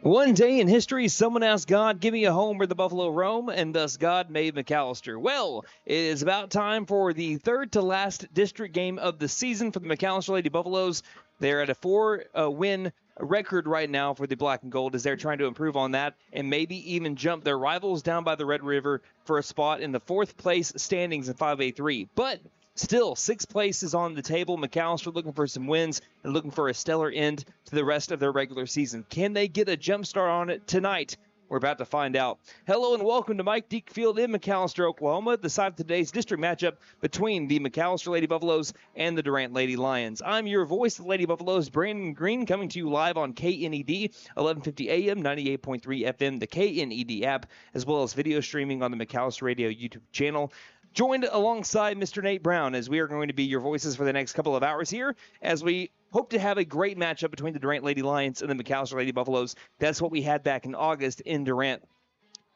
One day in history, someone asked God, give me a home where the buffalo roam, and thus God made McAlester. Well, it is about time for the third to last district game of the season for the McAlester Lady Buffaloes. They're at a 4-win record right now for the Black and Gold as they're trying to improve on that and maybe even jump their rivals down by the Red River for a spot in the fourth place standings in 5A3. But still, sixth place is on the table. McAlester looking for some wins and looking for a stellar end to the rest of their regular season. Can they get a jump start on it tonight? We're about to find out. Hello and welcome to Mike Deke Field in McAlester, Oklahoma, the site of today's district matchup between the McAlester Lady Buffaloes and the Durant Lady Lions. I'm your voice of the Lady Buffaloes, Brandon Green, coming to you live on KNED, 1150 AM, 98.3 FM, the KNED app, as well as video streaming on the McAlester Radio YouTube channel. Joined alongside Mr. Nate Brown as we are going to be your voices for the next couple of hours here as we hope to have a great matchup between the Durant Lady Lions and the McAlester Lady Buffaloes. That's what we had back in August in Durant.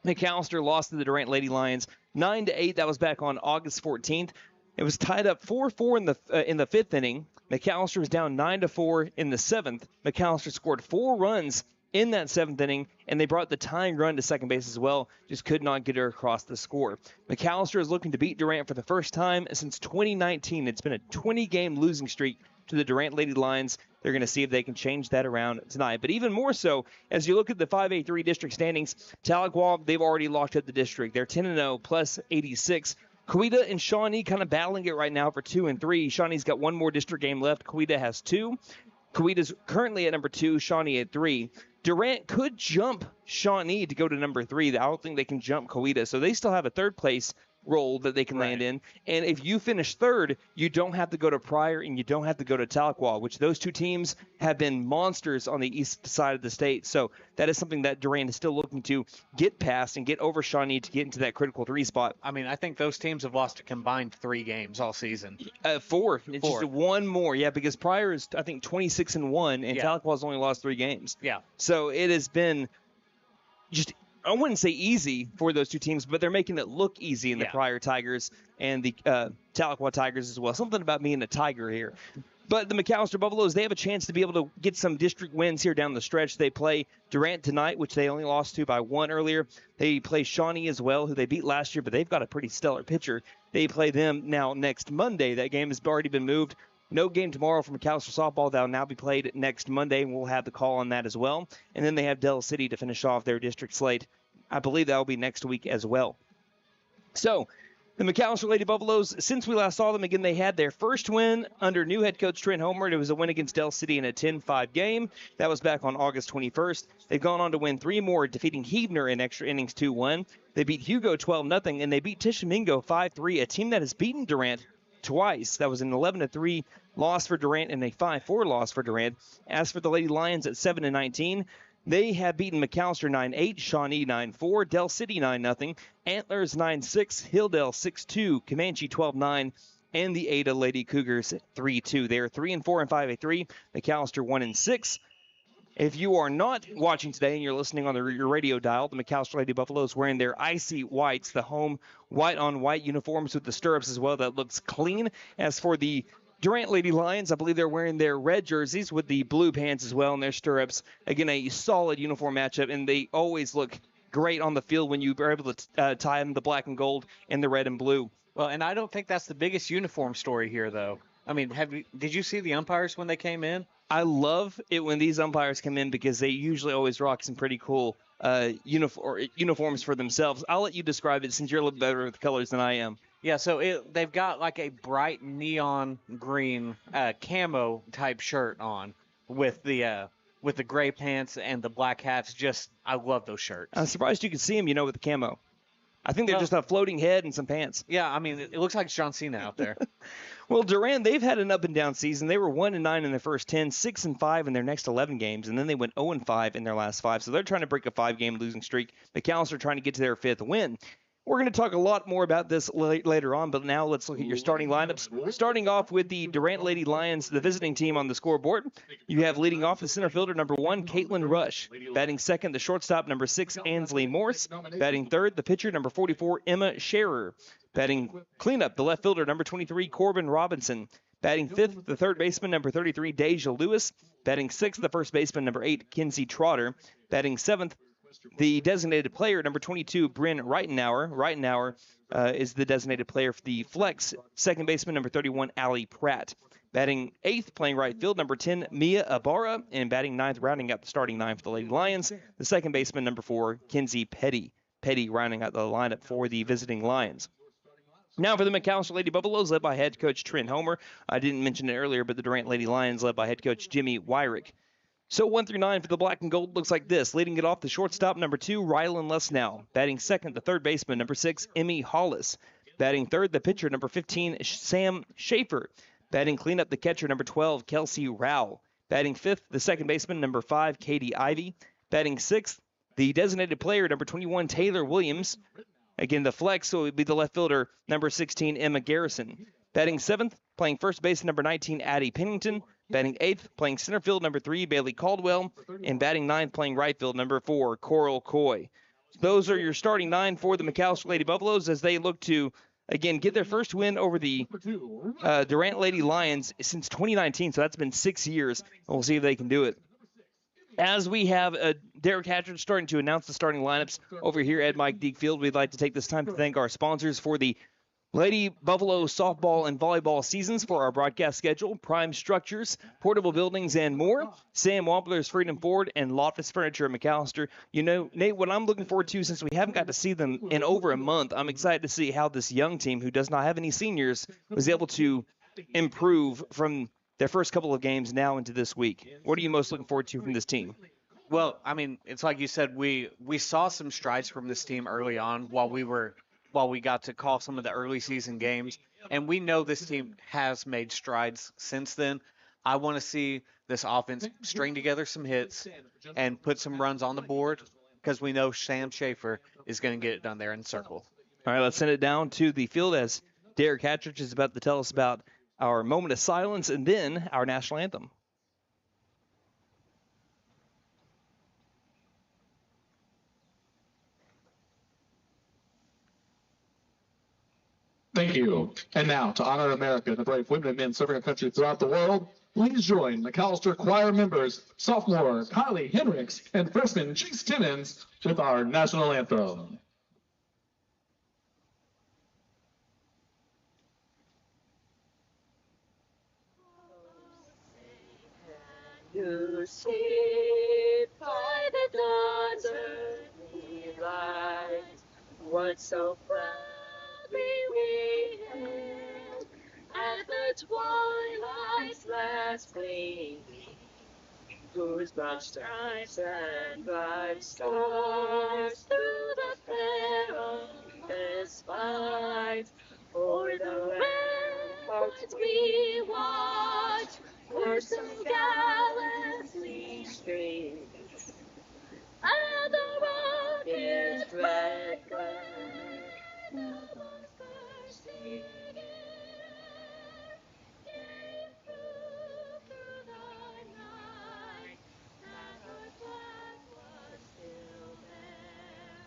McAlester lost to the Durant Lady Lions 9-8. That was back on August 14th. It was tied up 4-4 in the fifth inning. McAlester was down 9-4 in the seventh. McAlester scored 4 runs in that seventh inning, and they brought the tying run to second base as well, just could not get her across the score. McAlester is looking to beat Durant for the first time since 2019. It's been a 20-game losing streak to the Durant Lady Lions. They're going to see if they can change that around tonight. But even more so, as you look at the 5A3 district standings, Tahlequah, they've already locked up the district. They're 10-0 plus 86. Coweta and Shawnee kind of battling it right now for 2 and 3. Shawnee's got one more district game left. Coweta has 2. Coweta's currently at number 2, Shawnee at 3. Durant could jump Shawnee to go to number 3. I don't think they can jump Coweta, so they still have a third place role that they can land in. And if you finish third, you don't have to go to Pryor and you don't have to go to Tahlequah, which those two teams have been monsters on the east side of the state. So that is something that Durant is still looking to get past and get over Shawnee to get into that critical 3 spot. I mean, I think those teams have lost a combined 3 games all season. 4. It's just one more. Yeah, because Pryor is, I think, 26-1, and Tahlequah's only lost 3 games. Yeah. So it has been just, I wouldn't say easy for those two teams, but they're making it look easy in the Pryor Tigers and the Tahlequah Tigers as well. Something about being a Tiger here. But the McAlester Buffaloes, they have a chance to be able to get some district wins here down the stretch. They play Durant tonight, which they only lost to by 1 earlier. They play Shawnee as well, who they beat last year, but they've got a pretty stellar pitcher. They play them now next Monday. That game has already been moved. No game tomorrow for McAlester softball. That'll now be played next Monday, and we'll have the call on that as well. And then they have Del City to finish off their district slate. I believe that will be next week as well. So, the McAlester Lady Buffaloes, since we last saw them, again, they had their first win under new head coach Trent Homer. It was a win against Del City in a 10-5 game. That was back on August 21st. They've gone on to win 3 more, defeating Heavner in extra innings 2-1. They beat Hugo 12-0, and they beat Tishomingo 5-3, a team that has beaten Durant twice. That was an 11-3 loss for Durant and a 5-4 loss for Durant. As for the Lady Lions at 7-19, they have beaten McAlester 9-8, Shawnee 9-4, Del City 9-0, Antlers 9-6, Hilldale 6-2, Comanche 12-9, and the Ada Lady Cougars 3-2. They are 3-4 in 5A3, McAlester 1-6. If you are not watching today and you're listening on your radio dial, the McAlester Lady Buffaloes wearing their icy whites, the home white-on-white uniforms with the stirrups as well. That looks clean. As for the Durant Lady Lions, I believe they're wearing their red jerseys with the blue pants as well and their stirrups. Again, a solid uniform matchup, and they always look great on the field when you are able to tie them the black and gold and the red and blue. Well, and I don't think that's the biggest uniform story here, though. I mean, did you see the umpires when they came in? I love it when these umpires come in because they usually always rock some pretty cool uniforms for themselves. I'll let you describe it since you're a little better with colors than I am. Yeah, so they've got like a bright neon green camo type shirt on with the gray pants and the black hats. Just, I love those shirts. I'm surprised you could see them, with the camo. I think they're just a floating head and some pants. Yeah, I mean, it looks like John Cena out there. Well, Durant, they've had an up-and-down season. They were 1-9 in their first 10, 6-5 in their next 11 games, and then they went 0-5 in their last 5. So they're trying to break a 5-game losing streak. McAlester trying to get to their 5th win. We're going to talk a lot more about this later on, but now let's look at your starting lineups. Starting off with the Durant Lady Lions, the visiting team on the scoreboard. You have leading off the center fielder, number 1, Caitlin Rush. Batting second, the shortstop, number 6, Ansley Morse. Batting third, the pitcher, number 44, Emma Scherer. Batting cleanup, the left fielder, number 23, Corbin Robinson. Batting fifth, the third baseman, number 33, Deja Lewis. Batting sixth, the first baseman, number 8, Kinsey Trotter. Batting seventh, the designated player, number 22, Bryn Reitenauer. Reitenauer is the designated player for the flex. Second baseman, number 31, Allie Pratt. Batting eighth, playing right field, number 10, Mia Ibarra. And batting ninth, rounding out the starting nine for the Lady Lions, the second baseman, number 4, Kinsey Petty. Petty rounding out the lineup for the visiting Lions. Now for the McAlester Lady Buffaloes, led by head coach Trent Homer. I didn't mention it earlier, but the Durant Lady Lions, led by head coach Jimmy Wyrick. So 1 through 9 for the black and gold looks like this. Leading it off, the shortstop, number 2, Rylan Lesnow. Batting second, the third baseman, number 6, Emmy Hollis. Batting third, the pitcher, number 15, Sam Schaefer. Batting cleanup, the catcher, number 12, Kelsey Rowell. Batting fifth, the second baseman, number 5, Katie Ivy. Batting sixth, the designated player, number 21, Taylor Williams. Again, the flex, so it would be the left fielder, number 16, Emma Garrison. Batting seventh, playing first base, number 19, Addie Pennington. Batting eighth, playing center field, number 3, Bailey Caldwell. And batting ninth, playing right field, number 4, Coral Coy. Those are your starting 9 for the McAlester Lady Buffaloes as they look to, again, get their first win over the Durant Lady Lions since 2019. So that's been 6 years. We'll see if they can do it. As we have Derek Hatchard starting to announce the starting lineups over here at Mike Deek Field, we'd like to take this time to thank our sponsors for the Lady Buffalo softball and volleyball seasons for our broadcast schedule: Prime Structures, Portable Buildings, and more. Sam Wampler's Freedom Ford and Loftus Furniture at McAlester. You know, Nate, what I'm looking forward to, since we haven't got to see them in over a month, I'm excited to see how this young team, who does not have any seniors, was able to improve from their first couple of games now into this week. What are you most looking forward to from this team? Well, I mean, it's like you said, we saw some strides from this team early on while we got to call some of the early season games, and we know this team has made strides since then. I want to see this offense string together some hits and put some runs on the board, because we know Sam Schaefer is going to get it done there in the circle. All right, let's send it down to the field as Derek Hatchard is about to tell us about our moment of silence and then our national anthem. Thank you. And now, to honor America and the brave women and men serving our country throughout the world, please join McAlester choir members, sophomore Kylie Henricks and freshman Chase Timmons with our national anthem. You sit by the dawn's early light, once so proudly we hailed, at the twilight's last gleaming, whose broad stripes and bright stars through the perilous fight, o'er the ramparts we watch, were so gallantly streamed, and the rocket's red glare above thirsty air gave proof through the night that our flag was still there.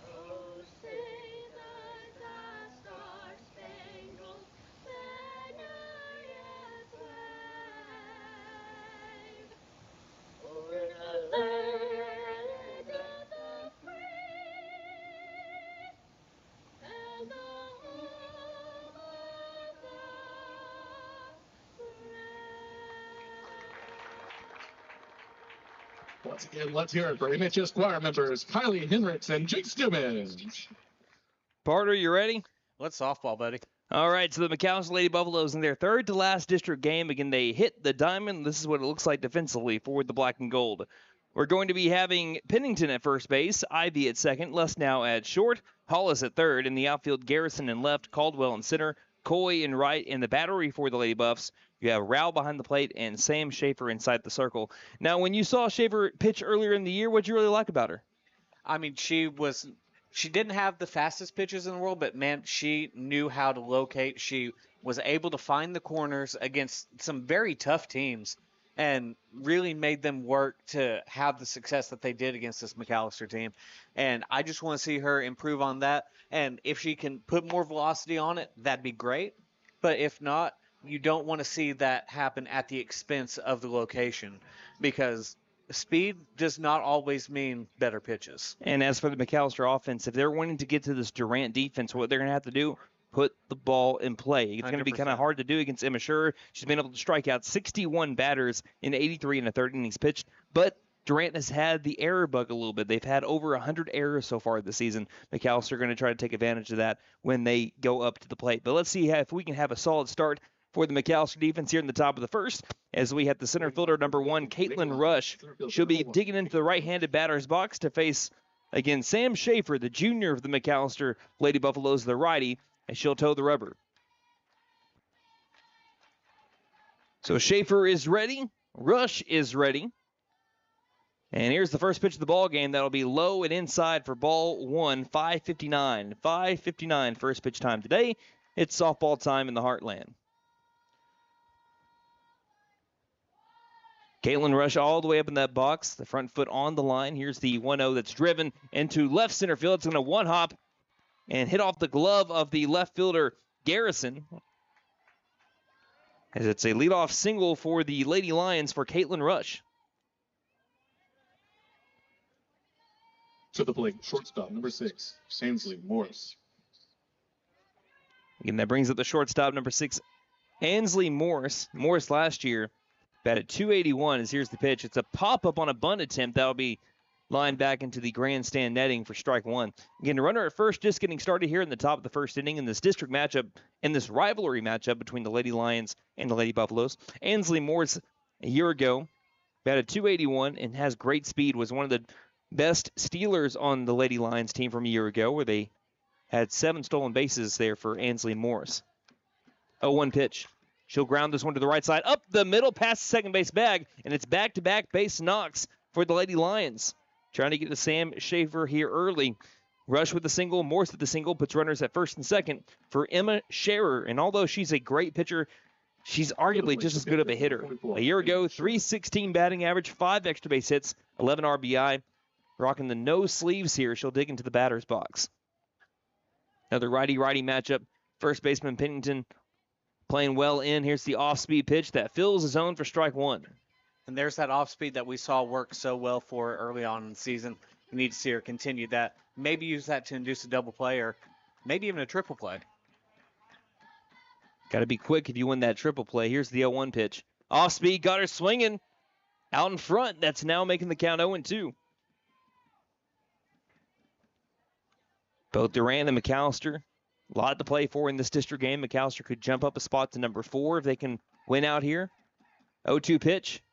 Oh, say that the star-spangled banner yet wave o'er the land of the free and the home of the brave. Once again, let's hear it for MHS choir members Kylie Henricks and Chase Timmons. Barter, you ready? Let's softball, buddy. All right, so the McAlester Lady Buffaloes in their third to last district game. Again, they hit the diamond. This is what it looks like defensively for the black and gold. We're going to be having Pennington at first base, Ivy at second, Lesnow at short, Hollis at third, in the outfield, Garrison in left, Caldwell in center, Coy in right, in the battery for the Lady Buffs. You have Rowell behind the plate and Sam Schaefer inside the circle. Now, when you saw Schaefer pitch earlier in the year, what'd you really like about her? I mean, she didn't have the fastest pitches in the world, but man, she knew how to locate. She was able to find the corners against some very tough teams and really made them work to have the success that they did against this McAlester team. And I just want to see her improve on that. And if she can put more velocity on it, that'd be great. But if not, you don't want to see that happen at the expense of the location, because speed does not always mean better pitches. And as for the McAlester offense, if they're wanting to get to this Durant defense, what they're going to have to do, put the ball in play. It's going to be kind of 100%. hard to do against Emma Scher. She's been able to strike out 61 batters in 83 and a third innings pitched, but Durant has had the error bug a little bit. They've had over 100 errors so far this season. McAlester are going to try to take advantage of that when they go up to the plate. But let's see if we can have a solid start for the McAlester defense here in the top of the first, as we have the center fielder, number 1, Caitlin Rush. She'll be digging into the right-handed batter's box to face, again, Sam Schaefer, the junior of the McAlester Lady Buffaloes, the righty, and she'll toe the rubber. So Schaefer is ready. Rush is ready. And here's the first pitch of the ball game. That'll be low and inside for ball 1, 5:59. 5:59 first pitch time today. It's softball time in the Heartland. Caitlin Rush all the way up in that box. The front foot on the line. Here's the 1-0 that's driven into left center field. It's going to one-hop and hit off the glove of the left fielder, Garrison. As it's a leadoff single for the Lady Lions for Caitlin Rush. To the plate, shortstop, number 6, Ainsley Morris. Again, that brings up the shortstop, number 6, Ainsley Morris. Morris last year batted .281 as here's the pitch. It's a pop-up on a bunt attempt. That'll be lined back into the grandstand netting for strike 1. Again, the runner at first just getting started here in the top of the first inning in this district matchup, in this rivalry matchup between the Lady Lions and the Lady Buffaloes. Ainsley Morris, a year ago, batted .281 and has great speed, was one of the best stealers on the Lady Lions team from a year ago, where they had 7 stolen bases there for Ainsley Morris. 0-1 pitch. She'll ground this one to the right side, up the middle, past the second base bag, and it's back-to-back base knocks for the Lady Lions. Trying to get to Sam Schaefer here early. Rush with the single, Morris with the single, puts runners at first and second for Emma Scherer. And although she's a great pitcher, she's arguably just as good of a hitter. A year ago, .316 batting average, 5 extra base hits, 11 RBI. Rocking the no sleeves here. She'll dig into the batter's box. Another righty-righty matchup. First baseman Pennington playing well in. Here's the off-speed pitch that fills the zone for strike 1. And there's that off speed that we saw work so well for her early on in the season. We need to see her continue that. Maybe use that to induce a double play or maybe even a triple play. Got to be quick if you win that triple play. Here's the 0-1 pitch. Off speed, got her swinging. Out in front, that's now making the count 0-2. Both Durant and McAlester, a lot to play for in this district game. McAlester could jump up a spot to number 4 if they can win out here. 0-2 pitch.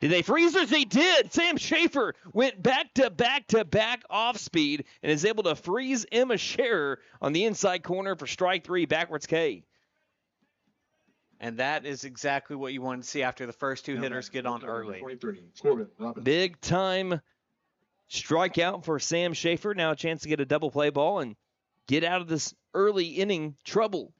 Did they freeze her? They did. Sam Schaefer went back-to-back off speed and is able to freeze Emma Scherer on the inside corner for strike 3, backwards K. And that is exactly what you want to see after the first 2 hitters get on early. Big time strikeout for Sam Schaefer. Now a chance to get a double play ball and get out of this early inning trouble.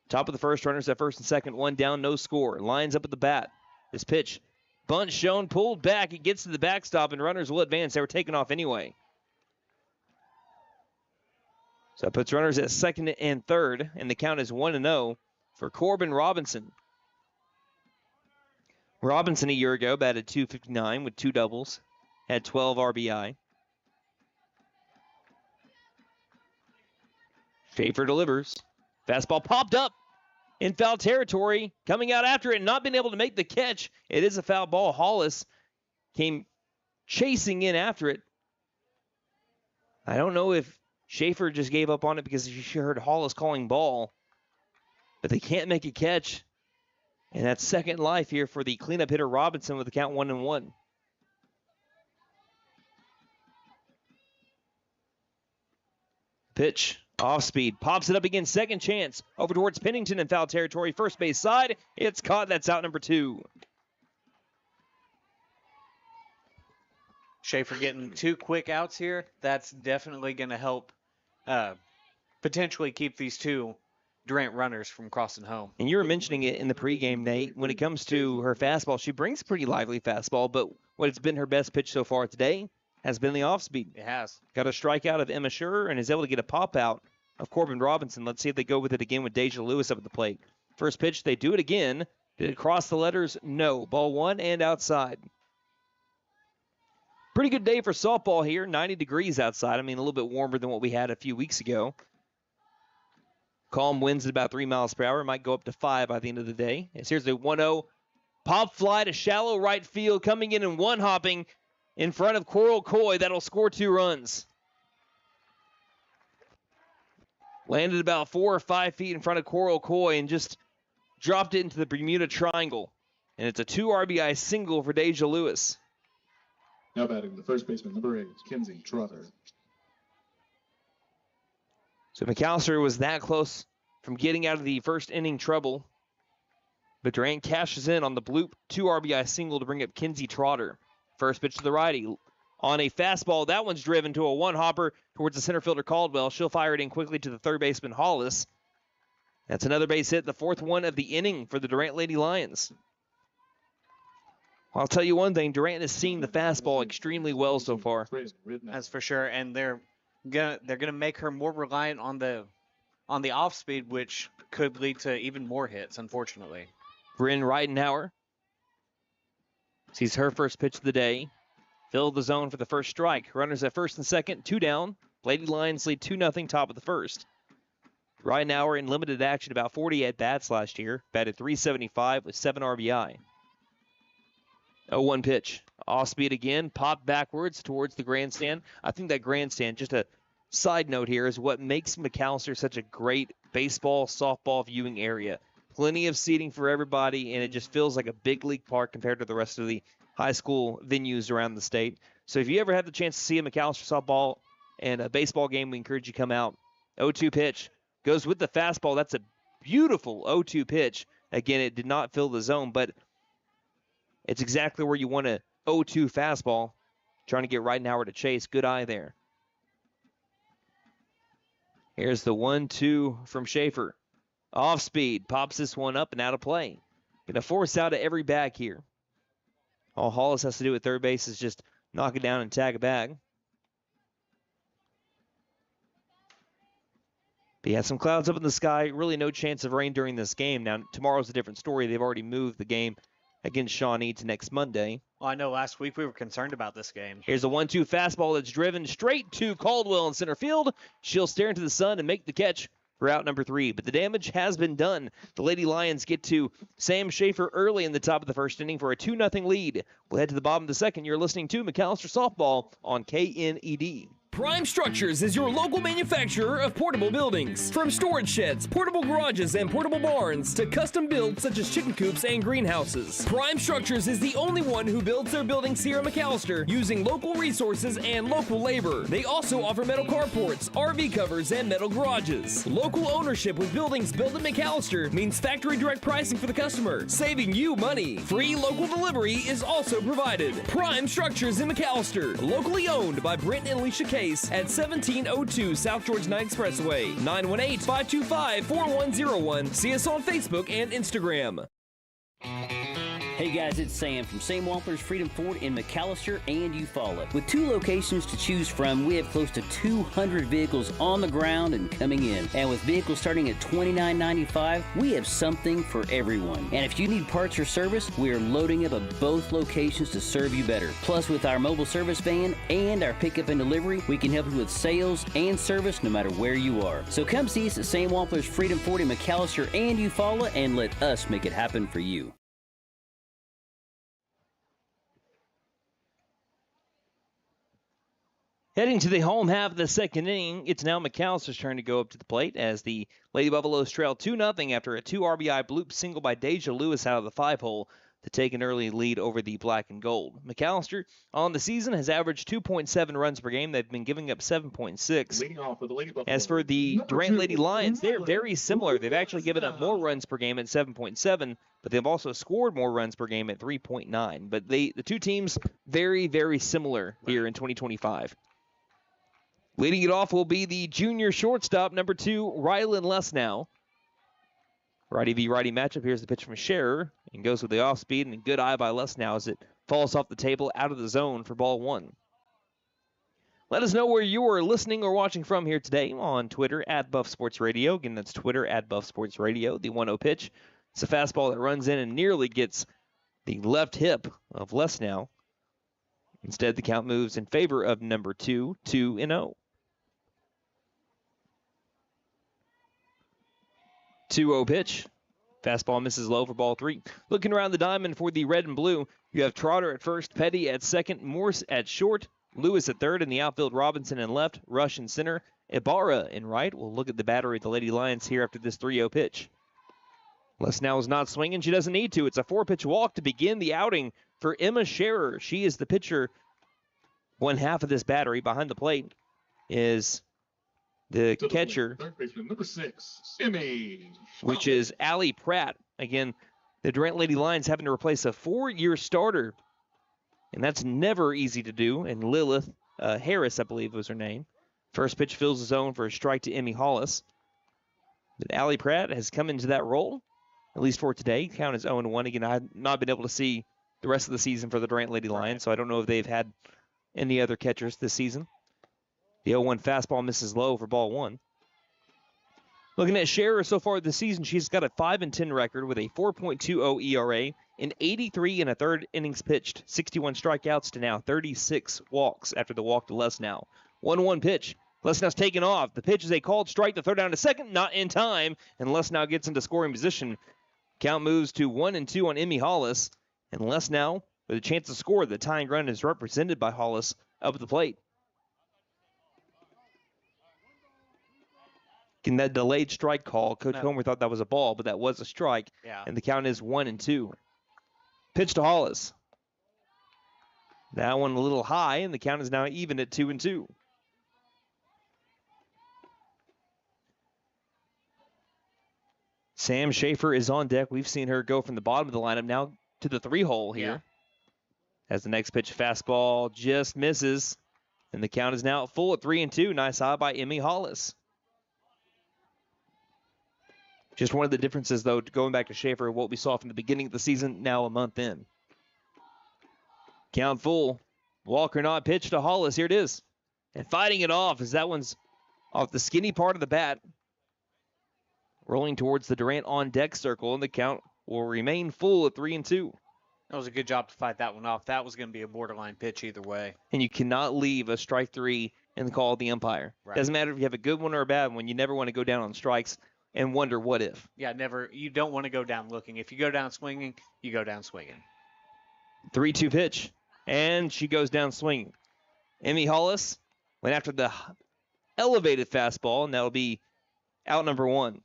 Top of the first, runners at first and second, 1 down, no score. Lines up at the bat. This pitch, bunt shown, pulled back. It gets to the backstop, and runners will advance. They were taken off anyway. So that puts runners at second and third, and the count is 1-0 for Corbin Robinson. Robinson a year ago batted .259 with 2 doubles, had 12 RBI. Schaefer delivers. Fastball popped up in foul territory, coming out after it, not being able to make the catch. It is a foul ball. Hollis came chasing in after it. I don't know if Schaefer just gave up on it because she heard Hollis calling ball, but they can't make a catch. And that's second life here for the cleanup hitter Robinson with the count 1-1. Pitch. Off speed, pops it up again, second chance. Over towards Pennington in foul territory, first base side. It's caught, that's out number 2. Schaefer getting 2 quick outs here. That's definitely going to help potentially keep these 2 Durant runners from crossing home. And you were mentioning it in the pregame, Nate. When it comes to her fastball, she brings a pretty lively fastball, but what has been her best pitch so far today has been the off speed. It has. Got a strikeout of Emma Scherer and is able to get a pop out of Corbin Robinson. Let's see if they go with it again with Deja Lewis up at the plate. First pitch, they do it again. Did it cross the letters? No. Ball 1 and outside. Pretty good day for softball here. 90 degrees outside. I mean, a little bit warmer than what we had a few weeks ago. Calm winds at about 3 miles per hour. Might go up to 5 by the end of the day. As here's the 1-0. Pop fly to shallow right field. Coming in and one-hopping in front of Coral Coy. That'll score 2 runs. Landed about 4 or 5 feet in front of Coral Coy and just dropped it into the Bermuda Triangle. And it's a 2 RBI single for Deja Lewis. Now batting the first baseman, number 8, Kinsey Trotter. So McAlester was that close from getting out of the first inning trouble. But Durant cashes in on the bloop 2 RBI single to bring up Kinsey Trotter. First pitch to the righty. On a fastball, that one's driven to a one-hopper towards the center fielder Caldwell. She'll fire it in quickly to the third baseman Hollis. That's another base hit, the 4th one of the inning for the Durant Lady Lions. I'll tell you one thing, Durant has seen the fastball extremely well so far. That's for sure, and they're gonna make her more reliant on the off speed, which could lead to even more hits, unfortunately. Bryn Reidenauer sees her first pitch of the day. Filled the zone for the first strike. Runners at first and second, 2 down. Lady Lions lead 2-0 top of the first. Reidenauer in limited action, about 40 at-bats last year. Batted .375 with 7 RBI. 0-1 pitch. Off speed again. Popped backwards towards the grandstand. I think that grandstand, just a side note here, is what makes McAlester such a great baseball, softball viewing area. Plenty of seating for everybody, and it just feels like a big league park compared to the rest of the high school venues around the state. So if you ever have the chance to see a McAlester softball and a baseball game, we encourage you to come out. 0-2 pitch. Goes with the fastball. That's a beautiful 0-2 pitch. Again, it did not fill the zone, but it's exactly where you want a 0-2 fastball. Trying to get Reidenauer to chase. Good eye there. Here's the 1-2 from Schaefer. Off speed. Pops this one up and out of play. Going to force out of every bag here. All Hollis has to do at third base is just knock it down and tag it back. But he had some clouds up in the sky. Really no chance of rain during this game. Now, tomorrow's a different story. They've already moved the game against Shawnee to next Monday. Well, I know last week we were concerned about this game. Here's a 1-2 fastball that's driven straight to Caldwell in center field. She'll stare into the sun and make the catch for out number 3. But the damage has been done. The Lady Lions get to Sam Schaefer early in the top of the first inning for a 2-0 lead. We'll head to the bottom of the second. You're listening to McAlester Softball on KNED. Prime Structures is your local manufacturer of portable buildings. From storage sheds, portable garages, and portable barns to custom builds such as chicken coops and greenhouses. Prime Structures is the only one who builds their buildings here in McAlester using local resources and local labor. They also offer metal carports, RV covers, and metal garages. Local ownership with buildings built at McAlester means factory direct pricing for the customer, saving you money. Free local delivery is also provided. Prime Structures in McAlester, locally owned by Brent and Alicia Case at 1702 South George 9 Expressway, 918-525-4101. See us on Facebook and Instagram. Hey guys, it's Sam from Sam Wampler's Freedom Ford in McAlester and Eufaula. With 2 locations to choose from, we have close to 200 vehicles on the ground and coming in. And with vehicles starting at $29.95, we have something for everyone. And if you need parts or service, we are loading up at both locations to serve you better. Plus, with our mobile service van and our pickup and delivery, we can help you with sales and service no matter where you are. So come see us at Sam Wampler's Freedom Ford in McAlester and Eufaula and let us make it happen for you. Heading to the home half of the second inning, it's now McAllister's turn to go up to the plate as the Lady Buffaloes trail 2-0 after a 2 RBI bloop single by Deja Lewis out of the 5-hole to take an early lead over the black and gold. McAlester on the season has averaged 2.7 runs per game. They've been giving up 7.6. As for the Durant Lady Lions, they're very similar. They've actually given up more runs per game at 7.7, but they've also scored more runs per game at 3.9. But the two teams very, very similar here in 2025. Leading it off will be the junior shortstop, number 2, Rylan Lesnow. Righty v righty matchup. Here's the pitch from Scherer and goes with the off speed and a good eye by Lesnow as it falls off the table out of the zone for ball 1. Let us know where you are listening or watching from here today on Twitter at Buff Sports Radio. Again, that's Twitter at Buff Sports Radio. The 1-0 pitch. It's a fastball that runs in and nearly gets the left hip of Lesnow. Instead, the count moves in favor of number 2, 2-0. 2-0 pitch. Fastball misses low for ball 3. Looking around the diamond for the red and blue, you have Trotter at first, Petty at second, Morse at short, Lewis at third, in the outfield, Robinson in left, Rush in center, Ibarra in right. We'll look at the battery of the Lady Lions here after this 3-0 pitch. Lesnow is not swinging. She doesn't need to. It's a 4-pitch walk to begin the outing for Emma Scherer. She is the pitcher. One half of this battery behind the plate is the catcher, Third baseman, number 6, Emmy, which is Allie Pratt. Again, the Durant Lady Lions having to replace a 4-year starter, and that's never easy to do. And Lilith Harris, I believe was her name. First pitch fills the zone for a strike to Emmy Hollis. But Allie Pratt has come into that role, at least for today. Count is 0-1. Again, I've not been able to see the rest of the season for the Durant Lady Lions, so I don't know if they've had any other catchers this season. The 0-1 fastball misses low for ball 1. Looking at Scherer so far this season, she's got a 5-10 record with a 4.20 ERA in 83 and a third innings pitched, 61 strikeouts to now 36 walks after the walk to Lesnow. 1-1 pitch. Lesnow's taken off. The pitch is a called strike to throw down to second, not in time, and Lesnow gets into scoring position. Count moves to 1-2 on Emmy Hollis, and Lesnow with a chance to score. The tying run is represented by Hollis up at the plate. In that delayed strike call, Coach Homer thought that was a ball, but that was a strike. Yeah. And the count is 1-2. Pitch to Hollis. That one a little high, and the count is now even at 2-2. Sam Schaefer is on deck. We've seen her go from the bottom of the lineup now to the 3-hole here. Yeah. As the next pitch, fastball just misses. And the count is now full at 3-2. Nice eye by Emmy Hollis. Just one of the differences, though, going back to Schaefer, what we saw from the beginning of the season, now a month in. Count full. Walker not, pitch to Hollis. Here it is. And fighting it off as that one's off the skinny part of the bat. Rolling towards the Durant on deck circle, and the count will remain full at 3-2. That was a good job to fight that one off. That was going to be a borderline pitch either way. And you cannot leave a strike 3 in the call of the umpire. Right. Doesn't matter if you have a good one or a bad one. You never want to go down on strikes and wonder what if. Yeah, never. You don't want to go down looking. If you go down swinging, you go down swinging. 3-2 pitch, and she goes down swinging. Emmy Hollis went after the elevated fastball, and that'll be out number 1.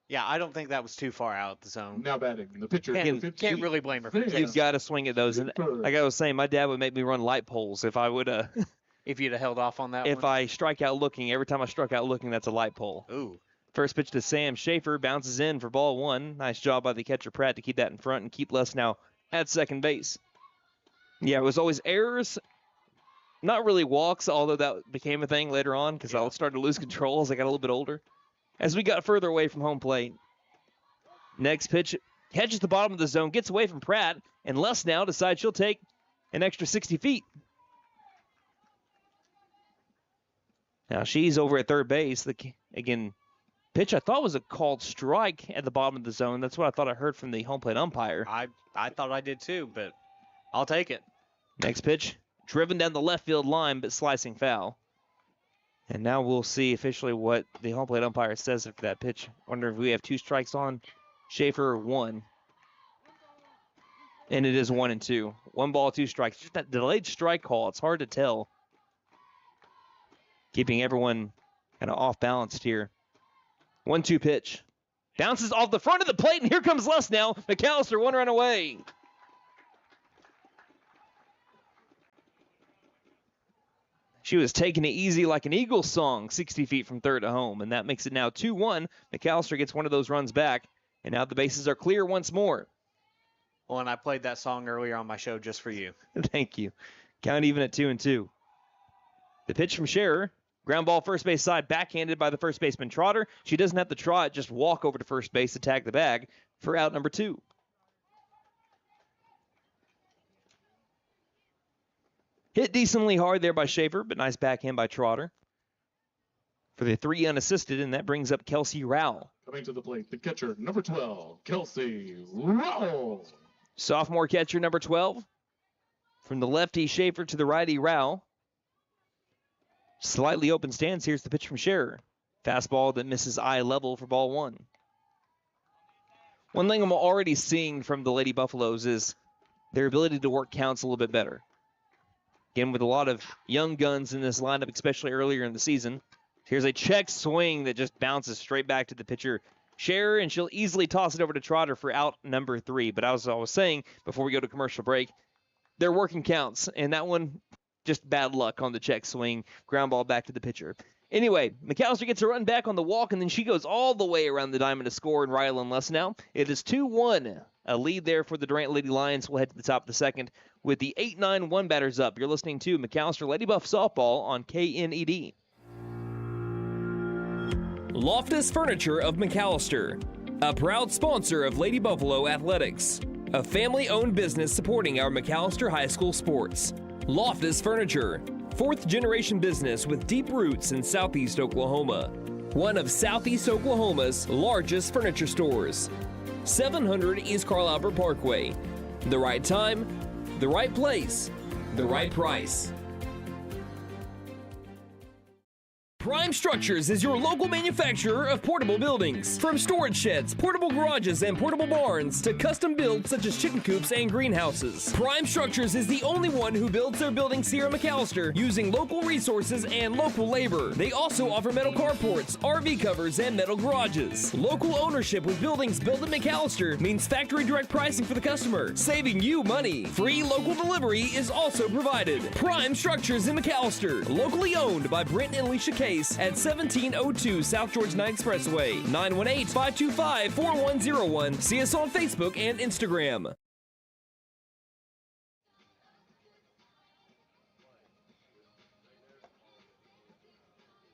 Yeah, I don't think that was too far out the zone. Now batting, the pitcher, Can't, 15. can't really blame her for You've taking You've got to swing at those. And like I was saying, my dad would make me run light poles if I would. if you'd have held off on that If one. I strike out looking, every time I struck out looking, that's a light pole. Ooh. First pitch to Sam Schaefer, bounces in for ball 1. Nice job by the catcher Pratt to keep that in front and keep Lesnow at second base. Yeah, it was always errors, not really walks, although that became a thing later on because I started to lose control as I got a little bit older. As we got further away from home plate, next pitch hedges the bottom of the zone, gets away from Pratt, and Lesnow decides she'll take an extra 60 feet. Now she's over at third base. Again, pitch I thought was a called strike at the bottom of the zone. That's what I thought I heard from the home plate umpire. I thought I did too, but I'll take it. Next pitch, driven down the left field line, but slicing foul. And now we'll see officially what the home plate umpire says after that pitch. Wonder if we have 2 strikes on Schaefer or 1. And it is 1-2. 1 ball, 2 strikes. Just that delayed strike call. It's hard to tell. Keeping everyone kind of off balanced here. 1-2 pitch. Bounces off the front of the plate, and here comes Lesnow. McAlester, 1 run away. She was taking it easy like an Eagles song, 60 feet from third to home, and that makes it now 2-1. McAlester gets one of those runs back, and now the bases are clear once more. Well, and I played that song earlier on my show just for you. Thank you. Count even at 2-2. The pitch from Scherer. Ground ball first base side, backhanded by the first baseman Trotter. She doesn't have to trot, just walk over to first base to tag the bag for out number 2. Hit decently hard there by Schaefer, but nice backhand by Trotter for the 3 unassisted, and that brings up Kelsey Rowell. Coming to the plate, the catcher, number 12, Kelsey Rowell. Sophomore catcher, number 12. From the lefty Schaefer to the righty Rowell. Slightly open stance. Here's the pitch from Scherer. Fastball that misses eye level for ball 1. One thing I'm already seeing from the Lady Buffaloes is their ability to work counts a little bit better. Again, with a lot of young guns in this lineup, especially earlier in the season. Here's a check swing that just bounces straight back to the pitcher, Scherer, and she'll easily toss it over to Trotter for out number 3. But as I was saying before we go to commercial break, they're working counts, and that one, just bad luck on the check swing, ground ball back to the pitcher. Anyway, McAlester gets a run back on the walk, and then she goes all the way around the diamond to score, and Rylan less now. It is 2-1. A lead there for the Durant Lady Lions. We'll head to the top of the second with the 8-9-1 batters up. You're listening to McAlester Lady Buff Softball on KNED. Loftus Furniture of McAlester, a proud sponsor of Lady Buffalo Athletics, a family-owned business supporting our McAlester High School sports. Loftus Furniture, 4th-generation business with deep roots in Southeast Oklahoma. One of Southeast Oklahoma's largest furniture stores. 700 East Carl Albert Parkway. The right time, the right place, the right price. Prime Structures is your local manufacturer of portable buildings. From storage sheds, portable garages, and portable barns to custom builds such as chicken coops and greenhouses. Prime Structures is the only one who builds their buildings here in McAlester using local resources and local labor. They also offer metal carports, RV covers, and metal garages. Local ownership with buildings built at McAlester means factory direct pricing for the customer, saving you money. Free local delivery is also provided. Prime Structures in McAlester, locally owned by Brent and Alicia Case at 1702 South Georgia 9 Expressway, 918-525-4101. See us on Facebook and Instagram.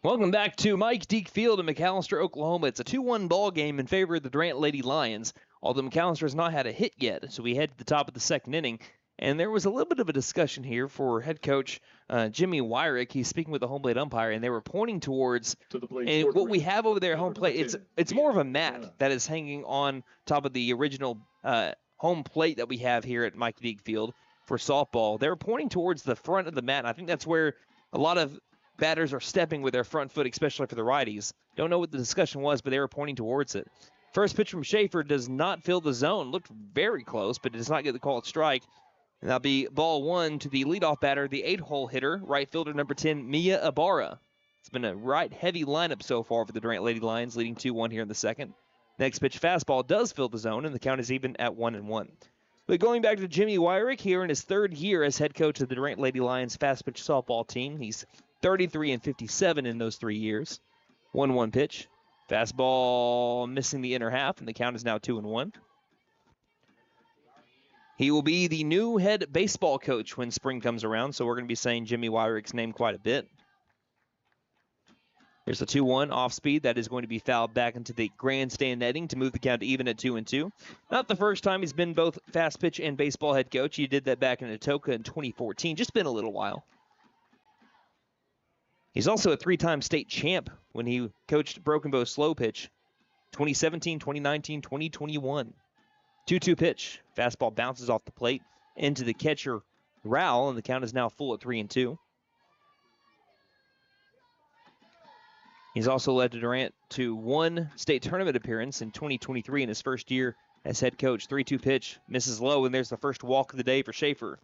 Welcome back to Mike Deek Field in McAlester, Oklahoma. It's a 2-1 ball game in favor of the Durant Lady Lions, although McAlester has not had a hit yet, so we head to the top of the second inning. And there was a little bit of a discussion here for head coach Jimmy Wyrick. He's speaking with the home plate umpire, and they were pointing towards and what we have over there home plate. It's more of a mat that is hanging on top of the original home plate that we have here at Mike Deek Field for softball. They were pointing towards the front of the mat, and I think that's where a lot of batters are stepping with their front foot, especially for the righties. Don't know what the discussion was, but they were pointing towards it. First pitch from Schaefer does not fill the zone. Looked very close, but does not get the called strike. And that'll be ball 1 to the leadoff batter, the 8-hole hitter, right fielder number 10, Mia Ibarra. It's been a right-heavy lineup so far for the Durant Lady Lions, leading 2-1 here in the second. Next pitch fastball does fill the zone, and the count is even at 1-1. But going back to Jimmy Wyrick here in his third year as head coach of the Durant Lady Lions fast pitch softball team. He's 33-57 in those 3 years. 1-1 pitch. Fastball missing the inner half, and the count is now 2-1. He will be the new head baseball coach when spring comes around, so we're going to be saying Jimmy Wyrick's name quite a bit. Here's the 2-1 off speed. That is going to be fouled back into the grandstand netting to move the count to even at 2-2. Not the first time he's been both fast pitch and baseball head coach. He did that back in Atoka in 2014. Just been a little while. He's also a 3-time state champ when he coached Broken Bow slow pitch. 2017, 2019, 2021. 2-2 pitch. Fastball bounces off the plate into the catcher Rowell, and the count is now full at 3-2. He's also led Durant to 1 state tournament appearance in 2023 in his first year as head coach. 3-2 pitch, misses low, and there's the first walk of the day for Schaefer.